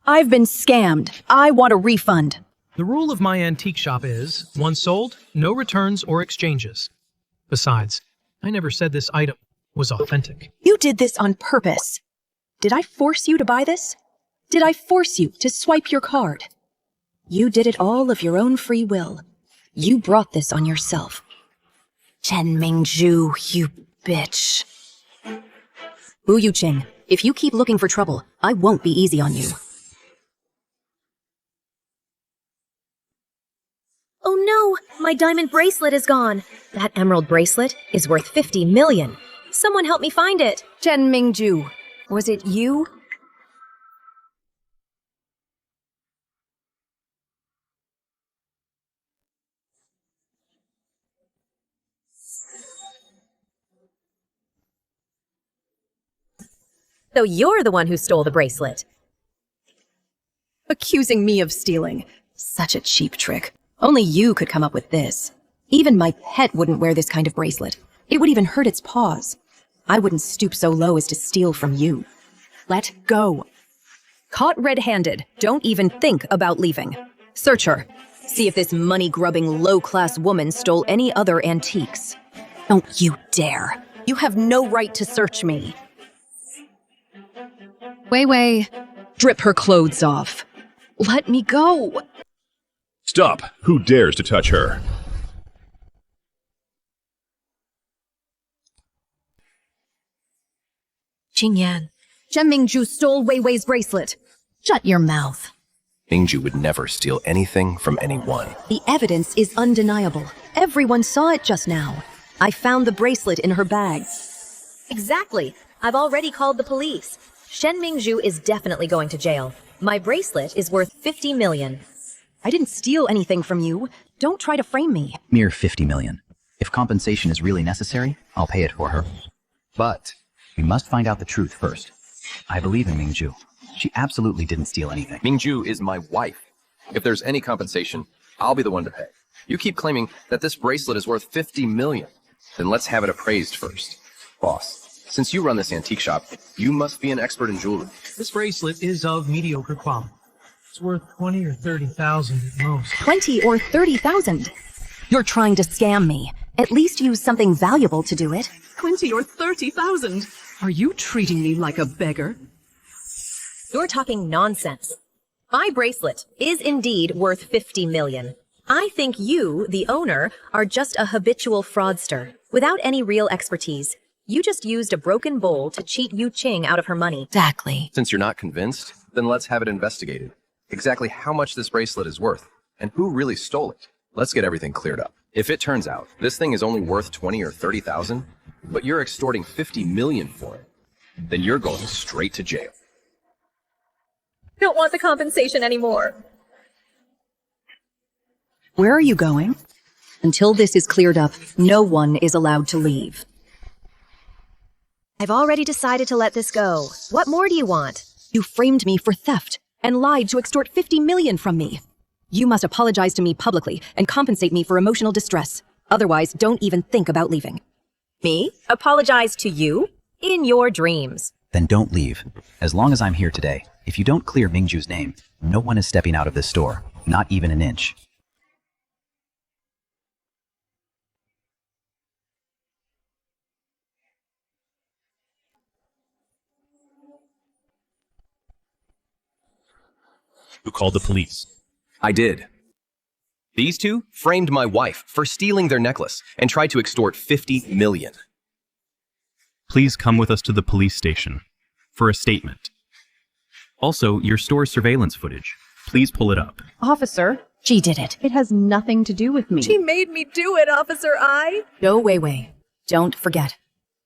[SPEAKER 6] I've been scammed. I want a refund.
[SPEAKER 11] The rule of my antique shop is, once sold, no returns or exchanges. Besides, I never said this item was authentic.
[SPEAKER 6] You did this on purpose. Did I force you to buy this? Did I force you to swipe your card? You did it all of your own free will. You brought this on yourself. Chen Mingzhu, you bitch. Wu Yuqing, if you keep looking for trouble, I won't be easy on you.
[SPEAKER 9] Oh no, my diamond bracelet is gone. That emerald bracelet is worth 50 million. Someone help me find it.
[SPEAKER 6] Chen Mingzhu, was it you?
[SPEAKER 9] So you're the one who stole the bracelet.
[SPEAKER 6] Accusing me of stealing. Such a cheap trick. Only you could come up with this. Even my pet wouldn't wear this kind of bracelet. It would even hurt its paws. I wouldn't stoop so low as to steal from you. Let go. Caught red-handed. Don't even think about leaving. Search her. See if this money-grubbing, low-class woman stole any other antiques. Don't you dare. You have no right to search me. Wei Wei, strip her clothes off. Let me go.
[SPEAKER 1] Stop! Who dares to touch her?
[SPEAKER 6] Qingyan, Chen Mingzhu stole Wei Wei's bracelet. Shut your mouth.
[SPEAKER 3] Mingzhu would never steal anything from anyone.
[SPEAKER 6] The evidence is undeniable. Everyone saw it just now. I found the bracelet in her bag.
[SPEAKER 9] Exactly. I've already called the police. Shen Mingzhu is definitely going to jail. My bracelet is worth 50 million.
[SPEAKER 6] I didn't steal anything from you. Don't try to frame me.
[SPEAKER 12] Mere 50 million. If compensation is really necessary, I'll pay it for her. But we must find out the truth first. I believe in Mingzhu. She absolutely didn't steal anything.
[SPEAKER 3] Mingzhu is my wife. If there's any compensation, I'll be the one to pay. You keep claiming that this bracelet is worth 50 million. Then let's have it appraised first. Boss, since you run this antique shop, you must be an expert in jewelry.
[SPEAKER 11] This bracelet is of mediocre quality. It's worth 20 or 30,000 at most.
[SPEAKER 16] 20 or 30,000? You're trying to scam me. At least use something valuable to do it.
[SPEAKER 19] 20 or 30,000? Are you treating me like a beggar?
[SPEAKER 9] You're talking nonsense. My bracelet is indeed worth 50 million. I think you, the owner, are just a habitual fraudster, without any real expertise. You just used a broken bowl to cheat Yu Qing out of her money.
[SPEAKER 6] Exactly.
[SPEAKER 3] Since you're not convinced, then let's have it investigated. Exactly how much this bracelet is worth, and who really stole it. Let's get everything cleared up. If it turns out this thing is only worth 20 or 30,000, but you're extorting 50 million for it, then you're going straight to jail.
[SPEAKER 9] Don't want the compensation anymore.
[SPEAKER 16] Where are you going? Until this is cleared up, no one is allowed to leave.
[SPEAKER 9] I've already decided to let this go. What more do you want?
[SPEAKER 16] You framed me for theft and lied to extort 50 million from me. You must apologize to me publicly and compensate me for emotional distress. Otherwise, don't even think about leaving.
[SPEAKER 9] Me? Apologize to you? In your dreams.
[SPEAKER 12] Then don't leave. As long as I'm here today, if you don't clear Mingju's name, no one is stepping out of this store, not even an inch.
[SPEAKER 20] Who called the police?
[SPEAKER 3] I did. These two framed my wife for stealing their necklace and tried to extort 50 million.
[SPEAKER 20] Please come with us to the police station for a statement. Also, your store's surveillance footage. Please pull it up.
[SPEAKER 14] Officer,
[SPEAKER 6] She did it.
[SPEAKER 14] it has nothing to do with me.
[SPEAKER 9] She made me do it, Officer I.
[SPEAKER 16] No, Wei. Don't forget.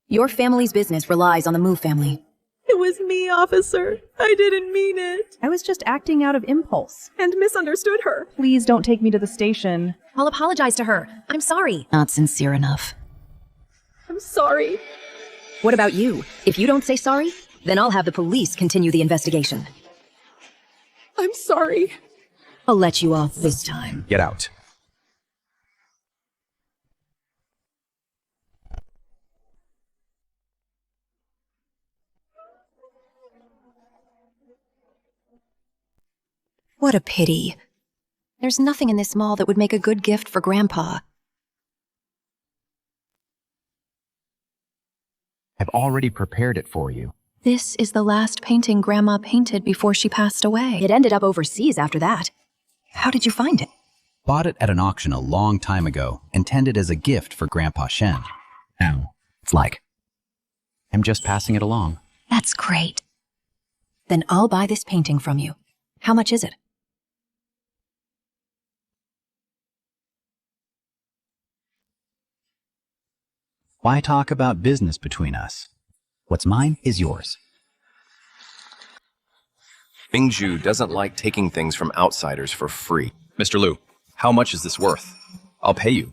[SPEAKER 16] Your family's business relies on the Mu family.
[SPEAKER 19] It was me, officer. I didn't mean it.
[SPEAKER 14] I was just acting out of impulse.
[SPEAKER 19] And misunderstood her.
[SPEAKER 14] Please don't take me to the station.
[SPEAKER 16] I'll apologize to her. I'm sorry. Not sincere enough.
[SPEAKER 19] I'm sorry.
[SPEAKER 16] What about you? If you don't say sorry, then I'll have the police continue the investigation.
[SPEAKER 19] I'm sorry.
[SPEAKER 16] I'll let you off this time.
[SPEAKER 3] Get out.
[SPEAKER 6] What a pity. There's nothing in this mall that would make a good gift for Grandpa.
[SPEAKER 12] I've already prepared it for you.
[SPEAKER 6] This is the last painting Grandma painted before she passed away.
[SPEAKER 16] It ended up overseas after that.
[SPEAKER 6] How did you find it?
[SPEAKER 12] Bought it at an auction a long time ago, intended as a gift for Grandpa Shen. How? It's like, I'm just passing it along.
[SPEAKER 6] That's great. Then I'll buy this painting from you. How much is it?
[SPEAKER 12] Why talk about business between us? What's mine is yours.
[SPEAKER 3] Mingju doesn't like taking things from outsiders for free. Mr. Liu, how much is this worth? I'll pay you.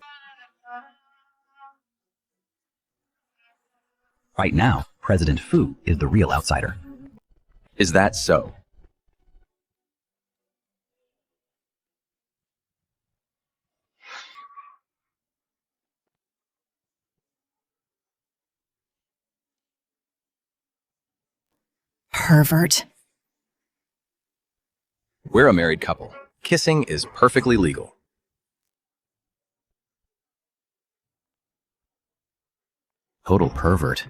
[SPEAKER 12] Right now, President Fu is the real outsider.
[SPEAKER 3] Is that so?
[SPEAKER 6] Pervert.
[SPEAKER 3] We're a married couple. Kissing is perfectly legal.
[SPEAKER 12] Total pervert.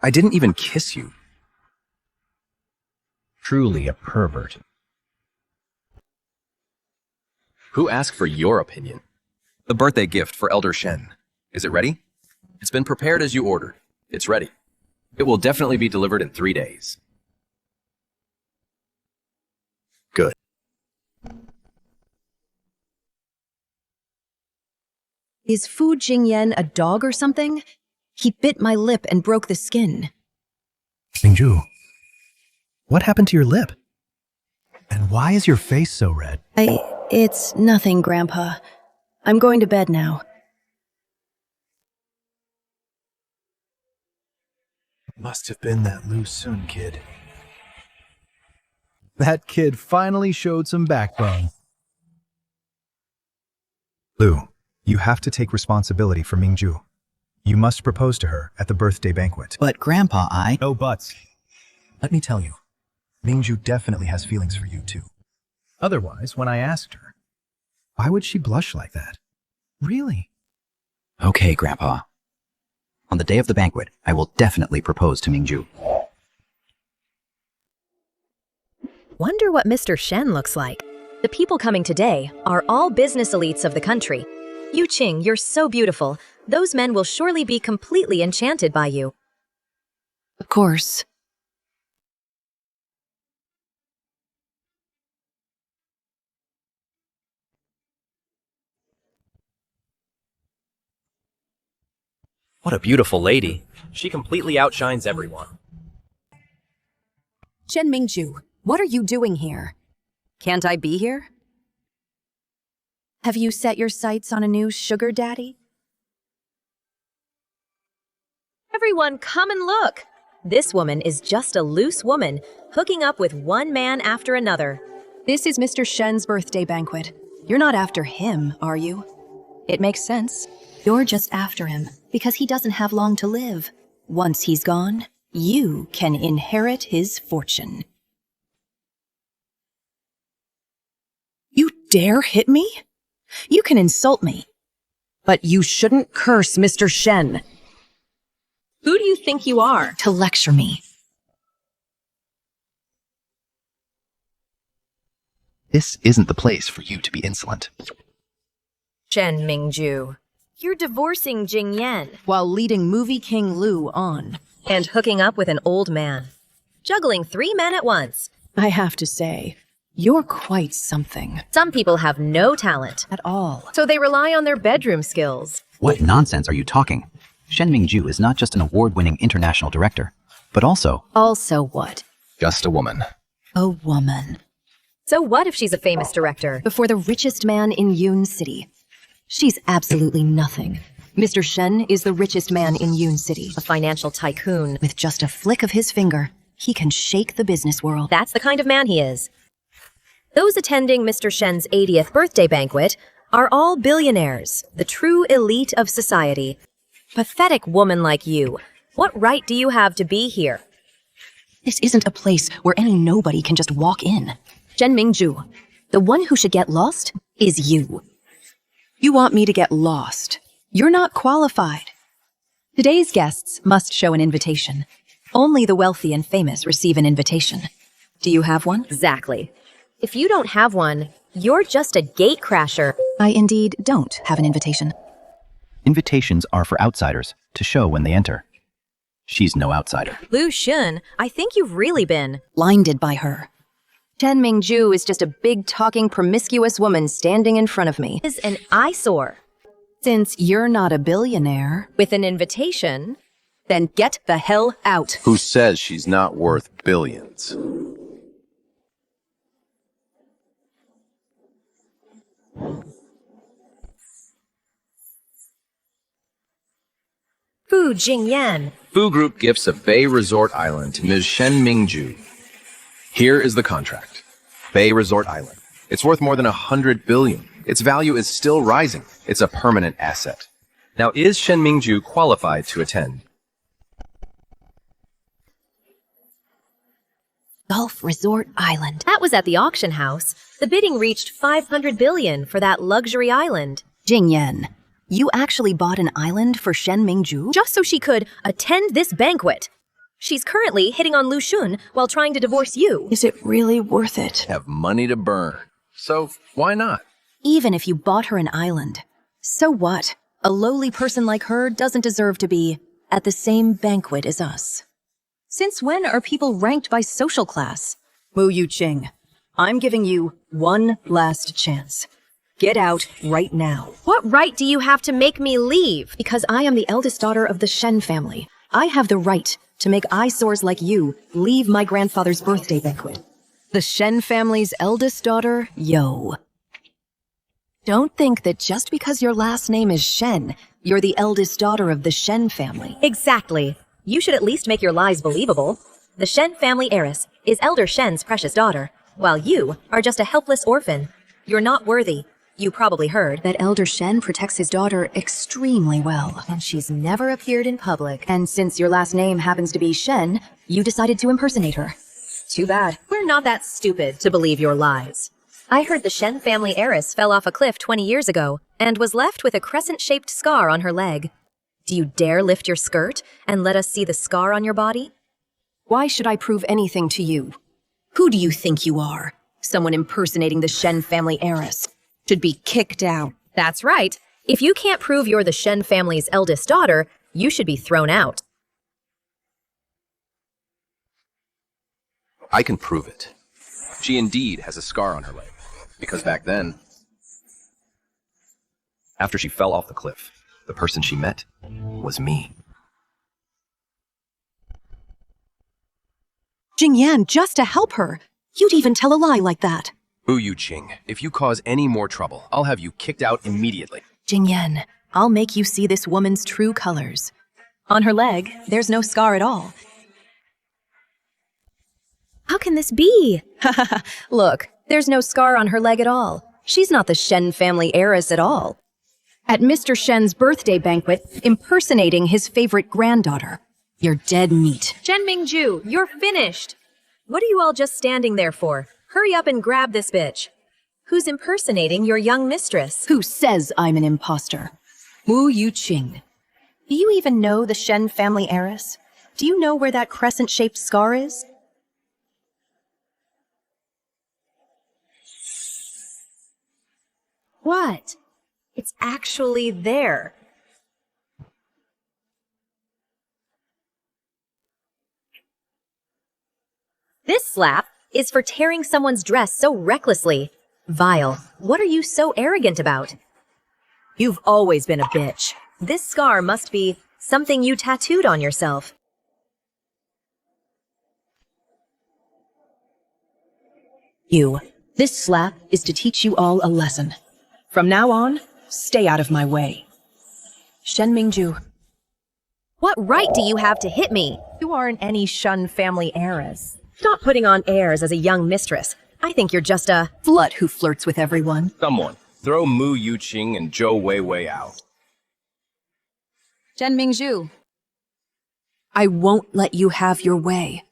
[SPEAKER 3] I didn't even kiss you.
[SPEAKER 12] Truly a pervert.
[SPEAKER 3] Who asked for your opinion? The birthday gift for Elder Shen. Is it ready? It's been prepared as you ordered. It's ready. It will definitely be delivered in 3 days. Good.
[SPEAKER 16] Is Fu Jingyan a dog or something? He bit my lip and broke the skin.
[SPEAKER 10] Mingju, what happened to your lip? And why is your face so red?
[SPEAKER 6] It's nothing, Grandpa. I'm going to bed now.
[SPEAKER 10] Must have been that Lu Sun kid. That kid finally showed some backbone. Lu, you have to take responsibility for Mingju. You must propose to her at the birthday banquet.
[SPEAKER 21] But Grandpa,
[SPEAKER 10] No buts. Let me tell you, Mingju definitely has feelings for you too. Otherwise, when I asked her, why would she blush like that? Really?
[SPEAKER 21] Okay, Grandpa. On the day of the banquet, I will definitely propose to Mingju.
[SPEAKER 9] Wonder what Mr. Shen looks like. The people coming today are all business elites of the country. Yu Qing, you're so beautiful. Those men will surely be completely enchanted by you.
[SPEAKER 6] Of course.
[SPEAKER 3] What a beautiful lady. She completely outshines everyone.
[SPEAKER 16] Shen Mingju, what are you doing here? Can't I be here? Have you set your sights on a new sugar daddy?
[SPEAKER 9] Everyone, come and look! This woman is just a loose woman, hooking up with one man after another.
[SPEAKER 16] This is Mr. Shen's birthday banquet. You're not after him, are you? It makes sense. You're just after him because he doesn't have long to live. Once he's gone, you can inherit his fortune.
[SPEAKER 18] You dare hit me? You can insult me. But you shouldn't curse Mr. Shen. Who do you think you are?
[SPEAKER 16] To lecture me.
[SPEAKER 21] This isn't the place for you to be insolent.
[SPEAKER 9] Shen Mingju, you're divorcing Jing Yan
[SPEAKER 16] While leading movie king Lu on.
[SPEAKER 9] and hooking up with an old man. Juggling 3 men at once.
[SPEAKER 16] I have to say, you're quite something.
[SPEAKER 9] Some people have no talent
[SPEAKER 16] At all.
[SPEAKER 9] so they rely on their bedroom skills.
[SPEAKER 21] What nonsense are you talking? Shen Mingju is not just an award-winning international director, but also
[SPEAKER 16] Also what?
[SPEAKER 3] Just a woman.
[SPEAKER 16] A woman.
[SPEAKER 9] So what if she's a famous director?
[SPEAKER 16] Before the richest man in Yun City. She's absolutely nothing. Mr. Shen is the richest man in Yun City.
[SPEAKER 9] A financial tycoon.
[SPEAKER 16] With just a flick of his finger, he can shake the business world.
[SPEAKER 9] That's the kind of man he is. Those attending Mr. Shen's 80th birthday banquet are all billionaires, the true elite of society. Pathetic woman like you, what right do you have to be here?
[SPEAKER 16] This isn't a place where any nobody can just walk in. Shen Mingju, the one who should get lost is you. You want me to get lost. You're not qualified. Today's guests must show an invitation. Only the wealthy and famous receive an invitation. Do you have one?
[SPEAKER 9] Exactly. If you don't have one, you're just a gatecrasher.
[SPEAKER 16] I indeed don't have an invitation.
[SPEAKER 21] invitations are for outsiders to show when they enter. She's no outsider.
[SPEAKER 9] Lu Xun, I think you've really been
[SPEAKER 16] blinded by her. Shen Mingju is just a big talking promiscuous woman standing in front of me.
[SPEAKER 9] Is an eyesore.
[SPEAKER 16] Since you're not a billionaire
[SPEAKER 9] with an invitation,
[SPEAKER 16] then get the hell out.
[SPEAKER 22] Who says she's not worth billions?
[SPEAKER 9] Fu Jingyan.
[SPEAKER 3] Fu Group gifts a Bay Resort Island to Ms. Shen Mingju. Here is the contract. Bay Resort Island. It's worth more than 100 billion. Its value is still rising. It's a permanent asset. Now, is Shen Mingju qualified to attend?
[SPEAKER 16] Gulf Resort Island.
[SPEAKER 9] That was at the auction house. The bidding reached 500 billion for that luxury island.
[SPEAKER 16] Jingyan, you actually bought an island for Shen Mingju?
[SPEAKER 9] Just so she could attend this banquet. She's currently hitting on Lu Xun while trying to divorce you.
[SPEAKER 16] Is it really worth it?
[SPEAKER 3] Have money to burn. So, why not?
[SPEAKER 16] Even if you bought her an island, so what? A lowly person like her doesn't deserve to be at the same banquet as us. Since when are people ranked by social class? Mu Yuqing, I'm giving you one last chance. Get out right now.
[SPEAKER 9] What right do you have to make me leave?
[SPEAKER 16] Because I am the eldest daughter of the Shen family. I have the right to make eyesores like you leave my grandfather's birthday banquet. The Shen family's eldest daughter? Yo. Don't think that just because your last name is Shen, you're the eldest daughter of the Shen family.
[SPEAKER 9] Exactly. You should at least make your lies believable. The Shen family heiress is Elder Shen's precious daughter, while you are just a helpless orphan. You're not worthy. You probably heard
[SPEAKER 6] that Elder Shen protects his daughter extremely well.
[SPEAKER 9] and she's never appeared in public.
[SPEAKER 6] And since your last name happens to be Shen, you decided to impersonate her.
[SPEAKER 9] Too bad. We're not that stupid to believe your lies. I heard the Shen family heiress fell off a cliff 20 years ago and was left with a crescent-shaped scar on her leg. Do you dare lift your skirt and let us see the scar on your body?
[SPEAKER 16] Why should I prove anything to you? Who do you think you are? Someone impersonating the Shen family heiress. Should be kicked out.
[SPEAKER 9] That's right. If you can't prove you're the Shen family's eldest daughter, you should be thrown out.
[SPEAKER 3] I can prove it. She indeed has a scar on her leg. Because back then, after she fell off the cliff, the person she met was me.
[SPEAKER 16] Jingyan, just to help her. You'd even tell a lie like that.
[SPEAKER 3] Mu Yuqing, if you cause any more trouble, I'll have you kicked out immediately.
[SPEAKER 16] Jingyan, I'll make you see this woman's true colors. On her leg, there's no scar at all.
[SPEAKER 9] How can this be? Look, there's no scar on her leg at all. She's not the Shen family heiress at all.
[SPEAKER 16] At Mr. Shen's birthday banquet, impersonating his favorite granddaughter. You're dead meat.
[SPEAKER 9] Shen Mingju, you're finished. What are you all just standing there for? Hurry up and grab this bitch. Who's impersonating your young mistress?
[SPEAKER 16] Who says I'm an imposter? Mu Yuqing. Do you even know the Shen family heiress? Do you know where that crescent-shaped scar is?
[SPEAKER 9] What? It's actually there. This slap is for tearing someone's dress so recklessly. Vile, what are you so arrogant about? You've always been a bitch. This scar must be something you tattooed on yourself.
[SPEAKER 16] You. This slap is to teach you all a lesson. From now on, stay out of my way. Shen Mingju.
[SPEAKER 9] What right do you have to hit me?
[SPEAKER 16] You aren't any Shen family heiress.
[SPEAKER 9] Stop putting on airs as a young mistress. I think you're just a
[SPEAKER 16] slut who flirts with everyone.
[SPEAKER 3] Someone, throw Mu Yuqing and Zhou Weiwei out.
[SPEAKER 16] Shen Mingju. I won't let you have your way.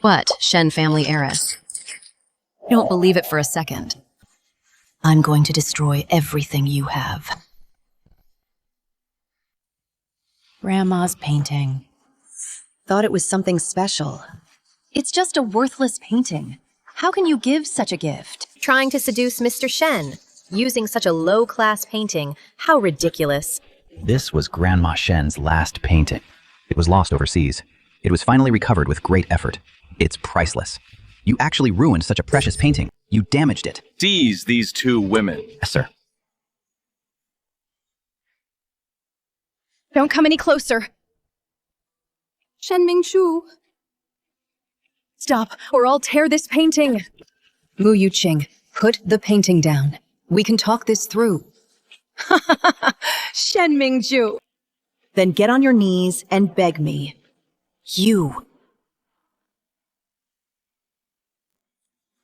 [SPEAKER 6] What, Shen family heiress? Don't believe it for a second. I'm going to destroy everything you have. Grandma's painting. Thought it was something special. It's just a worthless painting. How can you give such a gift?
[SPEAKER 9] Trying to seduce Mr. Shen. Using such a low-class painting. How ridiculous.
[SPEAKER 21] This was Grandma Shen's last painting. It was lost overseas. It was finally recovered with great effort. It's priceless. You actually ruined such a precious painting. You damaged it.
[SPEAKER 1] Seize these two women.
[SPEAKER 21] Yes, sir.
[SPEAKER 16] Don't come any closer. Shen Mingju. Stop, or I'll tear this painting. Mu Yuqing, put the painting down. We can talk this through. Shen Mingju. Then get on your knees and beg me. You.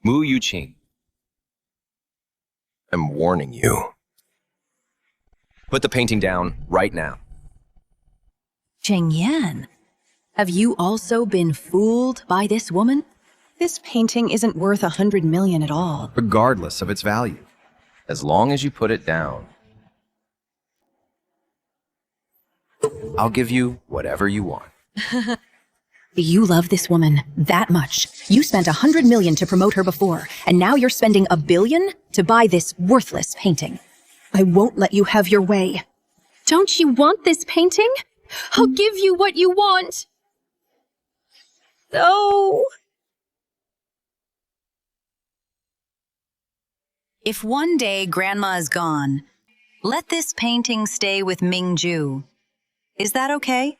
[SPEAKER 3] Mu Yuqing, I'm warning you. Put the painting down right now.
[SPEAKER 16] Jingyan, have you also been fooled by this woman? This painting isn't worth 100 million at all.
[SPEAKER 3] Regardless of its value. As long as you put it down. I'll give you whatever you want.
[SPEAKER 16] You love this woman that much. You spent 100 million to promote her before, and now you're spending 1 billion to buy this worthless painting. I won't let you have your way. Don't you want this painting? I'll give you what you want. No.
[SPEAKER 6] If one day Grandma is gone, let this painting stay with Mingju. Is that okay?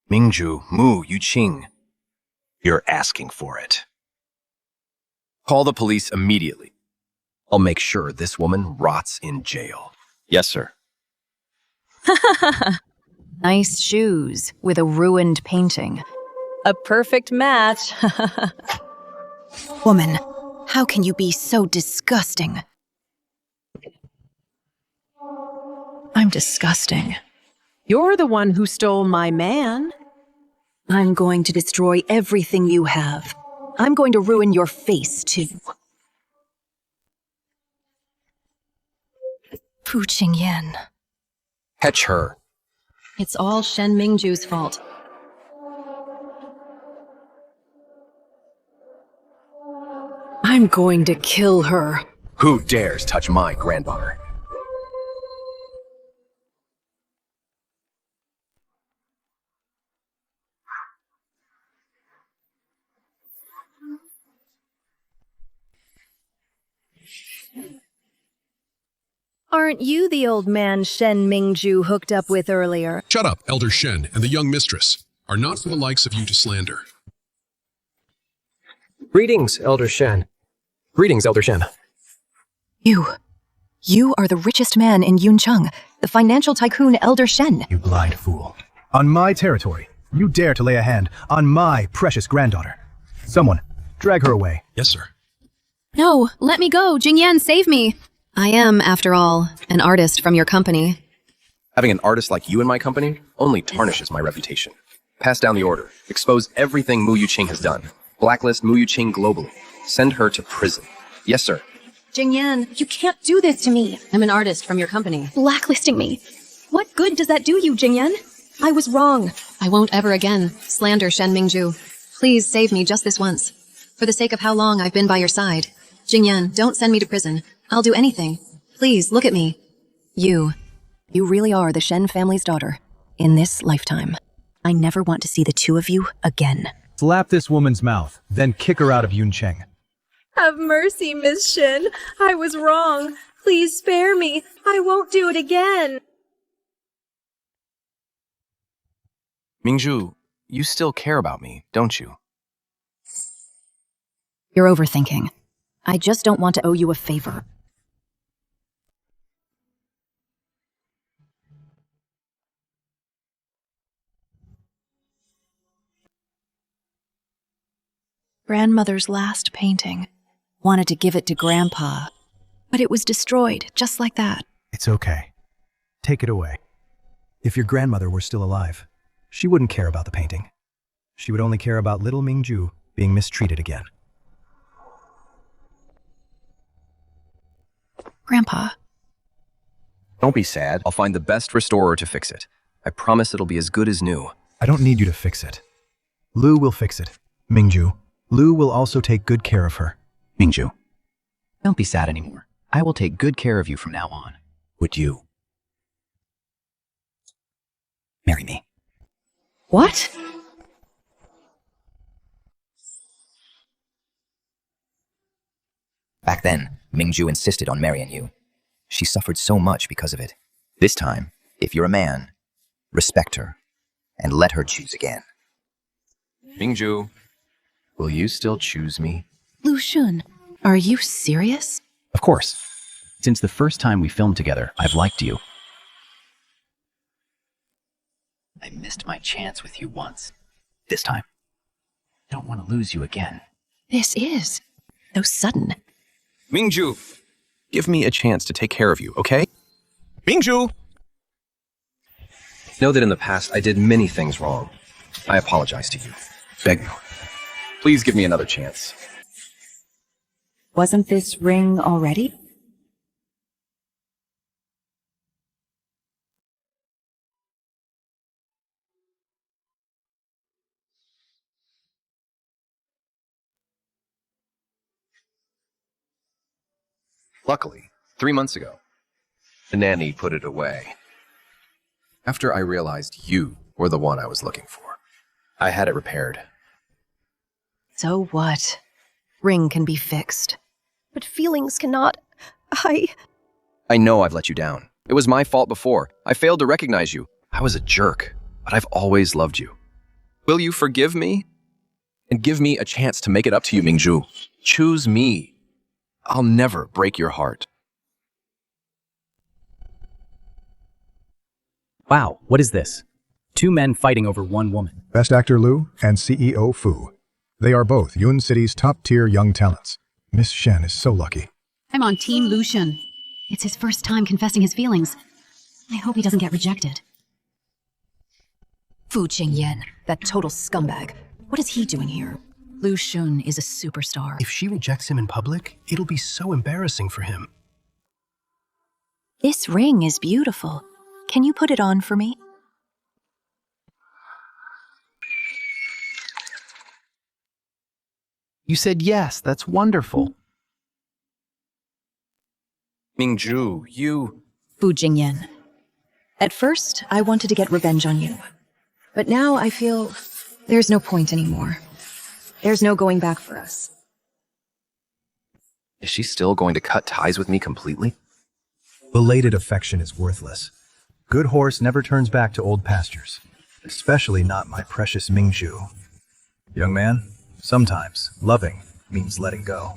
[SPEAKER 3] Mingju, Mu Yuqing, you're asking for it. Call the police immediately. I'll make sure this woman rots in jail. Yes, sir.
[SPEAKER 6] Nice shoes with a ruined painting.
[SPEAKER 16] A perfect match.
[SPEAKER 6] Woman, how can you be so disgusting? I'm disgusting.
[SPEAKER 18] You're the one who stole my man.
[SPEAKER 6] I'm going to destroy everything you have. I'm going to ruin your face, too. Fu Qingyan.
[SPEAKER 3] Catch her.
[SPEAKER 16] It's all Shen Mingju's fault.
[SPEAKER 6] I'm going to kill her.
[SPEAKER 3] Who dares touch my granddaughter?
[SPEAKER 9] Aren't you the old man Shen Mingju hooked up with earlier?
[SPEAKER 13] Shut up, Elder Shen and the young mistress are not for the likes of you to slander.
[SPEAKER 4] Greetings, Elder Shen. Greetings, Elder Shen.
[SPEAKER 6] You are the richest man in Yuncheng, the financial tycoon Elder Shen.
[SPEAKER 10] You blind fool. On my territory, you dare to lay a hand on my precious granddaughter. Someone, drag her away.
[SPEAKER 13] Yes, sir.
[SPEAKER 16] No, let me go. Jingyan, save me. I am, after all, an artist from your company.
[SPEAKER 3] Having an artist like you in my company only tarnishes my reputation. Pass down the order. Expose everything Mu Yuqing has done. Blacklist Mu Yuqing globally. Send her to prison. Yes, sir.
[SPEAKER 16] Jingyan, you can't do this to me. I'm an artist from your company. Blacklisting me. What good does that do you, Jingyan? I was wrong. I won't ever again slander Shen Mingju. Please save me just this once. For the sake of how long I've been by your side. Jingyan, don't send me to prison. I'll do anything. Please, look at me.
[SPEAKER 6] You really are the Shen family's daughter. In this lifetime. I never want to see the two of you again.
[SPEAKER 10] Slap this woman's mouth, then kick her out of Yuncheng.
[SPEAKER 9] Have mercy, Miss Shen. I was wrong. Please spare me. I won't do it again.
[SPEAKER 3] Mingju, you still care about me, don't you?
[SPEAKER 6] You're overthinking. I just don't want to owe you a favor. Grandmother's last painting. Wanted to give it to Grandpa, but it was destroyed just like that.
[SPEAKER 10] It's okay. Take it away. If your grandmother were still alive, she wouldn't care about the painting. She would only care about little Mingju being mistreated again.
[SPEAKER 6] Grandpa.
[SPEAKER 3] Don't be sad. I'll find the best restorer to fix it. I promise it'll be as good as new.
[SPEAKER 10] I don't need you to fix it. Lu will fix it. Mingju, Lu will also take good care of her.
[SPEAKER 21] Mingju, don't be sad anymore. I will take good care of you from now on. Would you marry me?
[SPEAKER 16] What?
[SPEAKER 21] Back then, Mingju insisted on marrying you. She suffered so much because of it. This time, if you're a man, respect her and let her choose again.
[SPEAKER 3] Mingju, will you still choose me?
[SPEAKER 6] Lu Shun, are you serious?
[SPEAKER 21] Of course. Since the first time we filmed together, I've liked you. I missed my chance with you once. This time, I don't want to lose you again.
[SPEAKER 6] This is so sudden.
[SPEAKER 3] Mingju, give me a chance to take care of you, okay? Mingju! Know that in the past I did many things wrong. I apologize to you. Beg you. Please give me another chance.
[SPEAKER 6] Wasn't this ring already?
[SPEAKER 3] Luckily, 3 months ago, the nanny put it away. After I realized you were the one I was looking for, I had it repaired.
[SPEAKER 6] So what? Ring can be fixed.
[SPEAKER 9] But feelings cannot.
[SPEAKER 3] I know I've let you down. It was my fault before. I failed to recognize you. I was a jerk, but I've always loved you. Will you forgive me? And give me a chance to make it up to you, Mingju. Choose me. I'll never break your heart.
[SPEAKER 21] Wow, what is this? Two men fighting over one woman.
[SPEAKER 7] Best Actor Liu and CEO Fu. They are both Yun City's top-tier young talents. Miss Shen is so lucky.
[SPEAKER 14] I'm on Team Lucian. It's his first time confessing his feelings. I hope he doesn't get rejected.
[SPEAKER 6] Fu Jingyan, that total scumbag. What is he doing here? Lu Xun is a superstar.
[SPEAKER 8] If she rejects him in public, it'll be so embarrassing for him.
[SPEAKER 6] This ring is beautiful. Can you put it on for me?
[SPEAKER 15] You said yes, that's wonderful.
[SPEAKER 3] Mingju, you...
[SPEAKER 6] Fu Jingyan. At first, I wanted to get revenge on you. But now I feel there's no point anymore. There's no going back for us.
[SPEAKER 3] Is she still going to cut ties with me completely?
[SPEAKER 10] Belated affection is worthless. Good horse never turns back to old pastures. Especially not my precious Mingju. Young man, sometimes loving means letting go.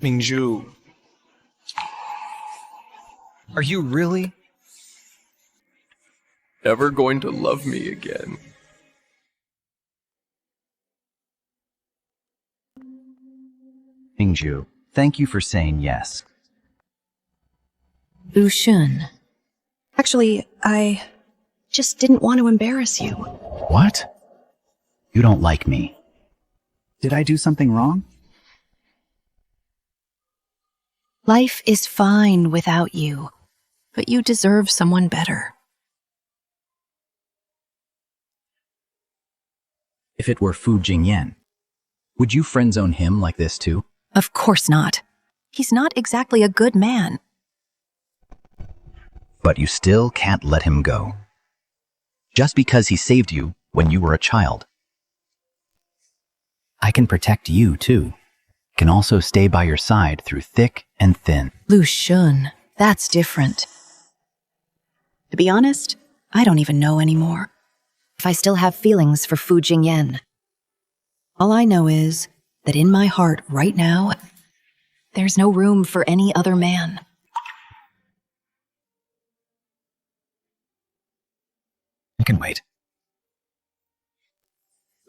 [SPEAKER 3] Mingju.
[SPEAKER 15] Are you really
[SPEAKER 3] ever going to love me again?
[SPEAKER 21] Mingju, thank you for saying yes.
[SPEAKER 6] Lu Xun. Actually, I just didn't want to embarrass you.
[SPEAKER 21] What? You don't like me. Did I do something wrong?
[SPEAKER 6] Life is fine without you, but you deserve someone better.
[SPEAKER 21] If it were Fu Jingyan, would you friend-zone him like this too?
[SPEAKER 6] Of course not. He's not exactly a good man.
[SPEAKER 21] But you still can't let him go. Just because he saved you when you were a child. I can protect you too. Can also stay by your side through thick and thin.
[SPEAKER 6] Lu Xun, that's different. To be honest, I don't even know anymore if I still have feelings for Fu Jingyan. All I know is that in my heart right now, there's no room for any other man.
[SPEAKER 21] I can wait.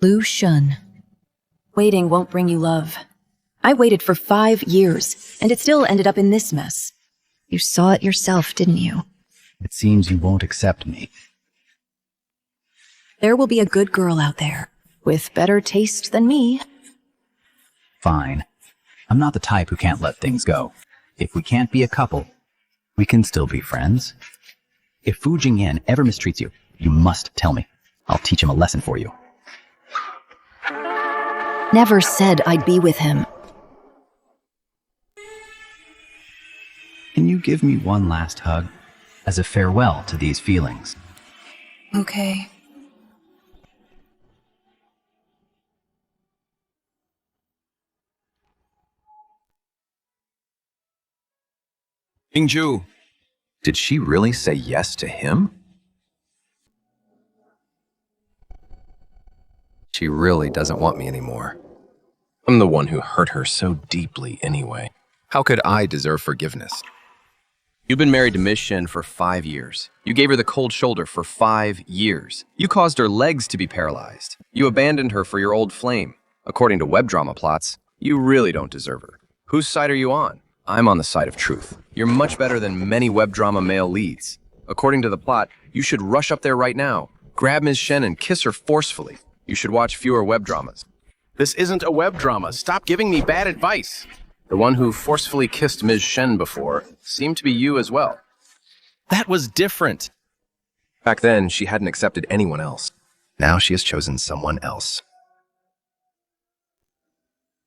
[SPEAKER 6] Lu Xun. Waiting won't bring you love. I waited for 5 years, and it still ended up in this mess. You saw it yourself, didn't you?
[SPEAKER 21] It seems you won't accept me.
[SPEAKER 6] There will be a good girl out there, with better taste than me.
[SPEAKER 21] Fine. I'm not the type who can't let things go. If we can't be a couple, we can still be friends. If Fu Jingyan ever mistreats you, you must tell me. I'll teach him a lesson for you.
[SPEAKER 6] Never said I'd be with him.
[SPEAKER 21] Can you give me one last hug as a farewell to these feelings?
[SPEAKER 6] Okay.
[SPEAKER 3] Mingju, did she really say yes to him? She really doesn't want me anymore. I'm the one who hurt her so deeply anyway. How could I deserve forgiveness? You've been married to Miss Shen for 5 years. You gave her the cold shoulder for 5 years. You caused her legs to be paralyzed. You abandoned her for your old flame. According to web drama plots, you really don't deserve her. Whose side are you on? I'm on the side of truth. You're much better than many web drama male leads. According to the plot, you should rush up there right now, grab Ms. Shen and kiss her forcefully. You should watch fewer web dramas.
[SPEAKER 23] This isn't a web drama. Stop giving me bad advice.
[SPEAKER 3] The one who forcefully kissed Ms. Shen before seemed to be you as well.
[SPEAKER 23] That was different.
[SPEAKER 3] Back then, she hadn't accepted anyone else. Now she has chosen someone else.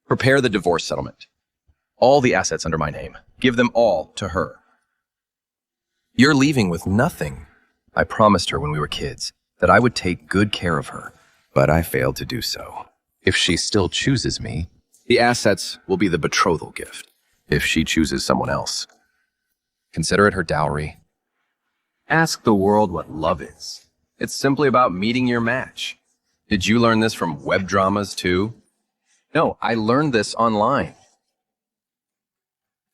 [SPEAKER 3] Prepare the divorce settlement. All the assets under my name. Give them all to her. You're leaving with nothing. I promised her when we were kids that I would take good care of her, but I failed to do so. If she still chooses me, the assets will be the betrothal gift. If she chooses someone else, consider it her dowry. Ask the world what love is. It's simply about meeting your match. Did you learn this from web dramas too? No, I learned this online.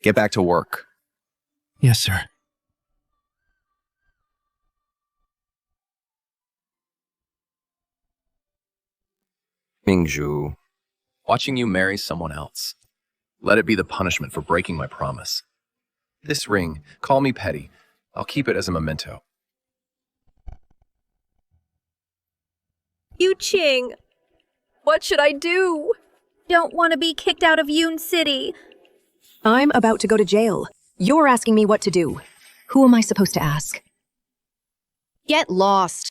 [SPEAKER 3] Get back to work.
[SPEAKER 8] Yes, sir.
[SPEAKER 3] Mingju, watching you marry someone else. Let it be the punishment for breaking my promise. This ring, call me petty. I'll keep it as a memento.
[SPEAKER 9] Yu Qing, what should I do? Don't want to be kicked out of Yun City.
[SPEAKER 16] I'm about to go to jail. You're asking me what to do. Who am I supposed to ask? Get lost.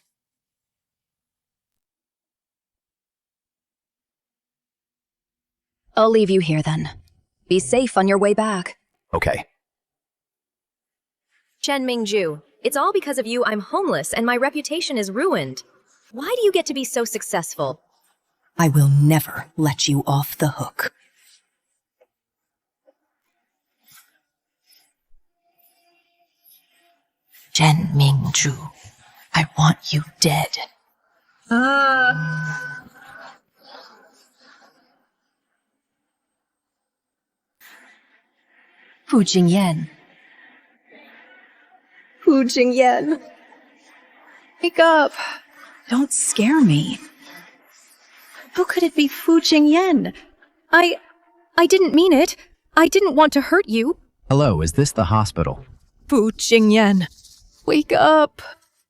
[SPEAKER 16] I'll leave you here then. Be safe on your way back.
[SPEAKER 3] Okay.
[SPEAKER 9] Chen Mingju, it's all because of you I'm homeless and my reputation is ruined. Why do you get to be so successful?
[SPEAKER 16] I will never let you off the hook. Chen Mingju, I want you dead. Fu Jingyan. Fu Jingyan. Wake up. Don't scare me. How could it be Fu Jingyan? I didn't mean it. I didn't want to hurt you.
[SPEAKER 21] Hello, is this the hospital?
[SPEAKER 16] Fu Jingyan. Wake up.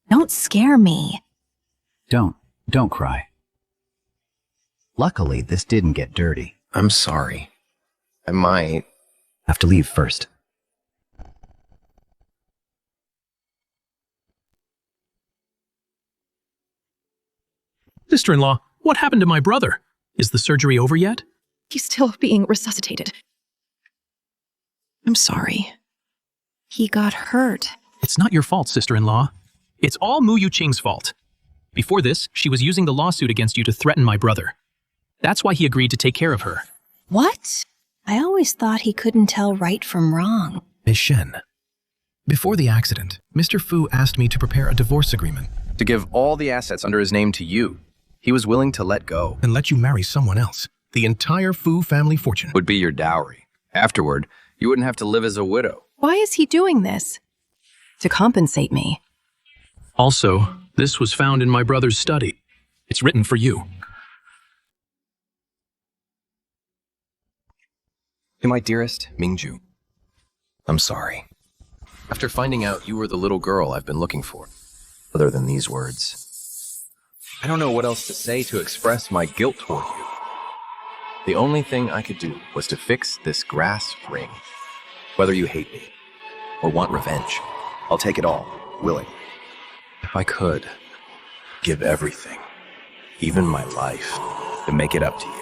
[SPEAKER 16] Don't scare me.
[SPEAKER 21] Don't cry. Luckily, this didn't get dirty.
[SPEAKER 3] I'm sorry. I might
[SPEAKER 21] have to leave first.
[SPEAKER 11] Sister-in-law, what happened to my brother? Is the surgery over yet?
[SPEAKER 16] He's still being resuscitated. I'm sorry. He got hurt.
[SPEAKER 11] It's not your fault, sister-in-law. It's all Mu Yuqing's fault. Before this, she was using the lawsuit against you to threaten my brother. That's why he agreed to take care of her.
[SPEAKER 16] What? I always thought he couldn't tell right from wrong.
[SPEAKER 8] Miss Shen, before the accident, Mr. Fu asked me to prepare a divorce agreement.
[SPEAKER 3] to give all the assets under his name to you. He was willing to let go.
[SPEAKER 8] And let you marry someone else. The entire Fu family fortune
[SPEAKER 3] would be your dowry. Afterward, you wouldn't have to live as a widow.
[SPEAKER 16] Why is he doing this? To compensate me.
[SPEAKER 11] Also, this was found in my brother's study. It's written for you.
[SPEAKER 3] To my dearest Mingju, I'm sorry. After finding out you were the little girl I've been looking for, other than these words, I don't know what else to say to express my guilt toward you. The only thing I could do was to fix this grass ring. Whether you hate me or want revenge, I'll take it all, willingly. If I could, give everything, even my life, to make it up to you.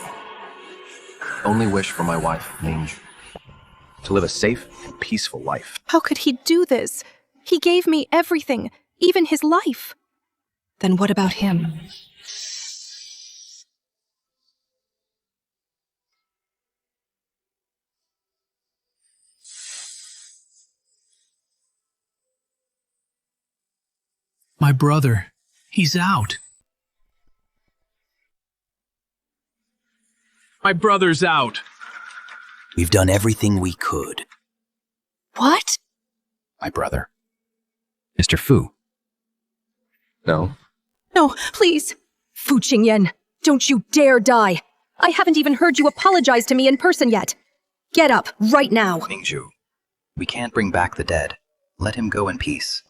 [SPEAKER 3] Only wish for my wife, Mingju, to live a safe and peaceful life.
[SPEAKER 16] How could he do this? He gave me everything, even his life. Then what about him?
[SPEAKER 11] My brother, he's out. My brother's out.
[SPEAKER 12] We've done everything we could.
[SPEAKER 16] What?
[SPEAKER 21] My brother. Mr. Fu.
[SPEAKER 3] No.
[SPEAKER 16] No, please. Fu Qingyan, don't you dare die. I haven't even heard you apologize to me in person yet. Get up, right now.
[SPEAKER 21] Mingju, we can't bring back the dead. Let him go in peace.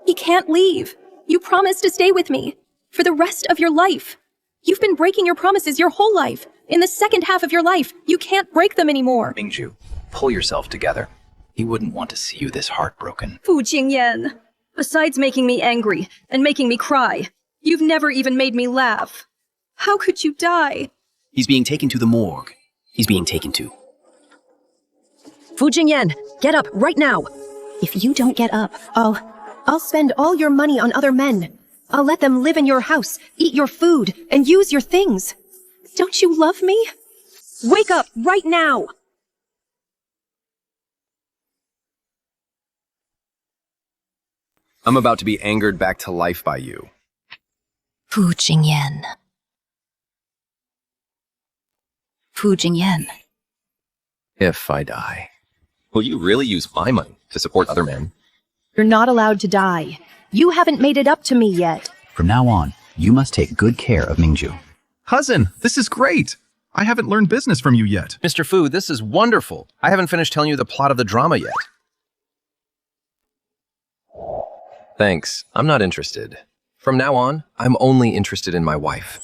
[SPEAKER 16] He can't leave. You promised to stay with me. For the rest of your life. You've been breaking your promises your whole life. In the second half of your life, you can't break them anymore.
[SPEAKER 21] Mingju, pull yourself together. He wouldn't want to see you this heartbroken.
[SPEAKER 16] Fu Qingyan, besides making me angry and making me cry, you've never even made me laugh. How could you die?
[SPEAKER 12] He's being taken to the morgue. He's being taken to.
[SPEAKER 16] Fu Jingyan, get up right now. If you don't get up, I'll spend all your money on other men. I'll let them live in your house, eat your food, and use your things. Don't you love me? Wake up right now!
[SPEAKER 3] I'm about to be angered back to life by you.
[SPEAKER 6] Fu Jingyan. Fu Jingyan.
[SPEAKER 3] If I die. Will you really use my money to support other men?
[SPEAKER 18] You're not allowed to die. You haven't made it up to me yet.
[SPEAKER 21] From now on, you must take good care of Mingju.
[SPEAKER 2] Cousin, this is great. I haven't learned business from you yet.
[SPEAKER 3] Mr. Fu, this is wonderful. I haven't finished telling you the plot of the drama yet. Thanks. I'm not interested. From now on, I'm only interested in my wife.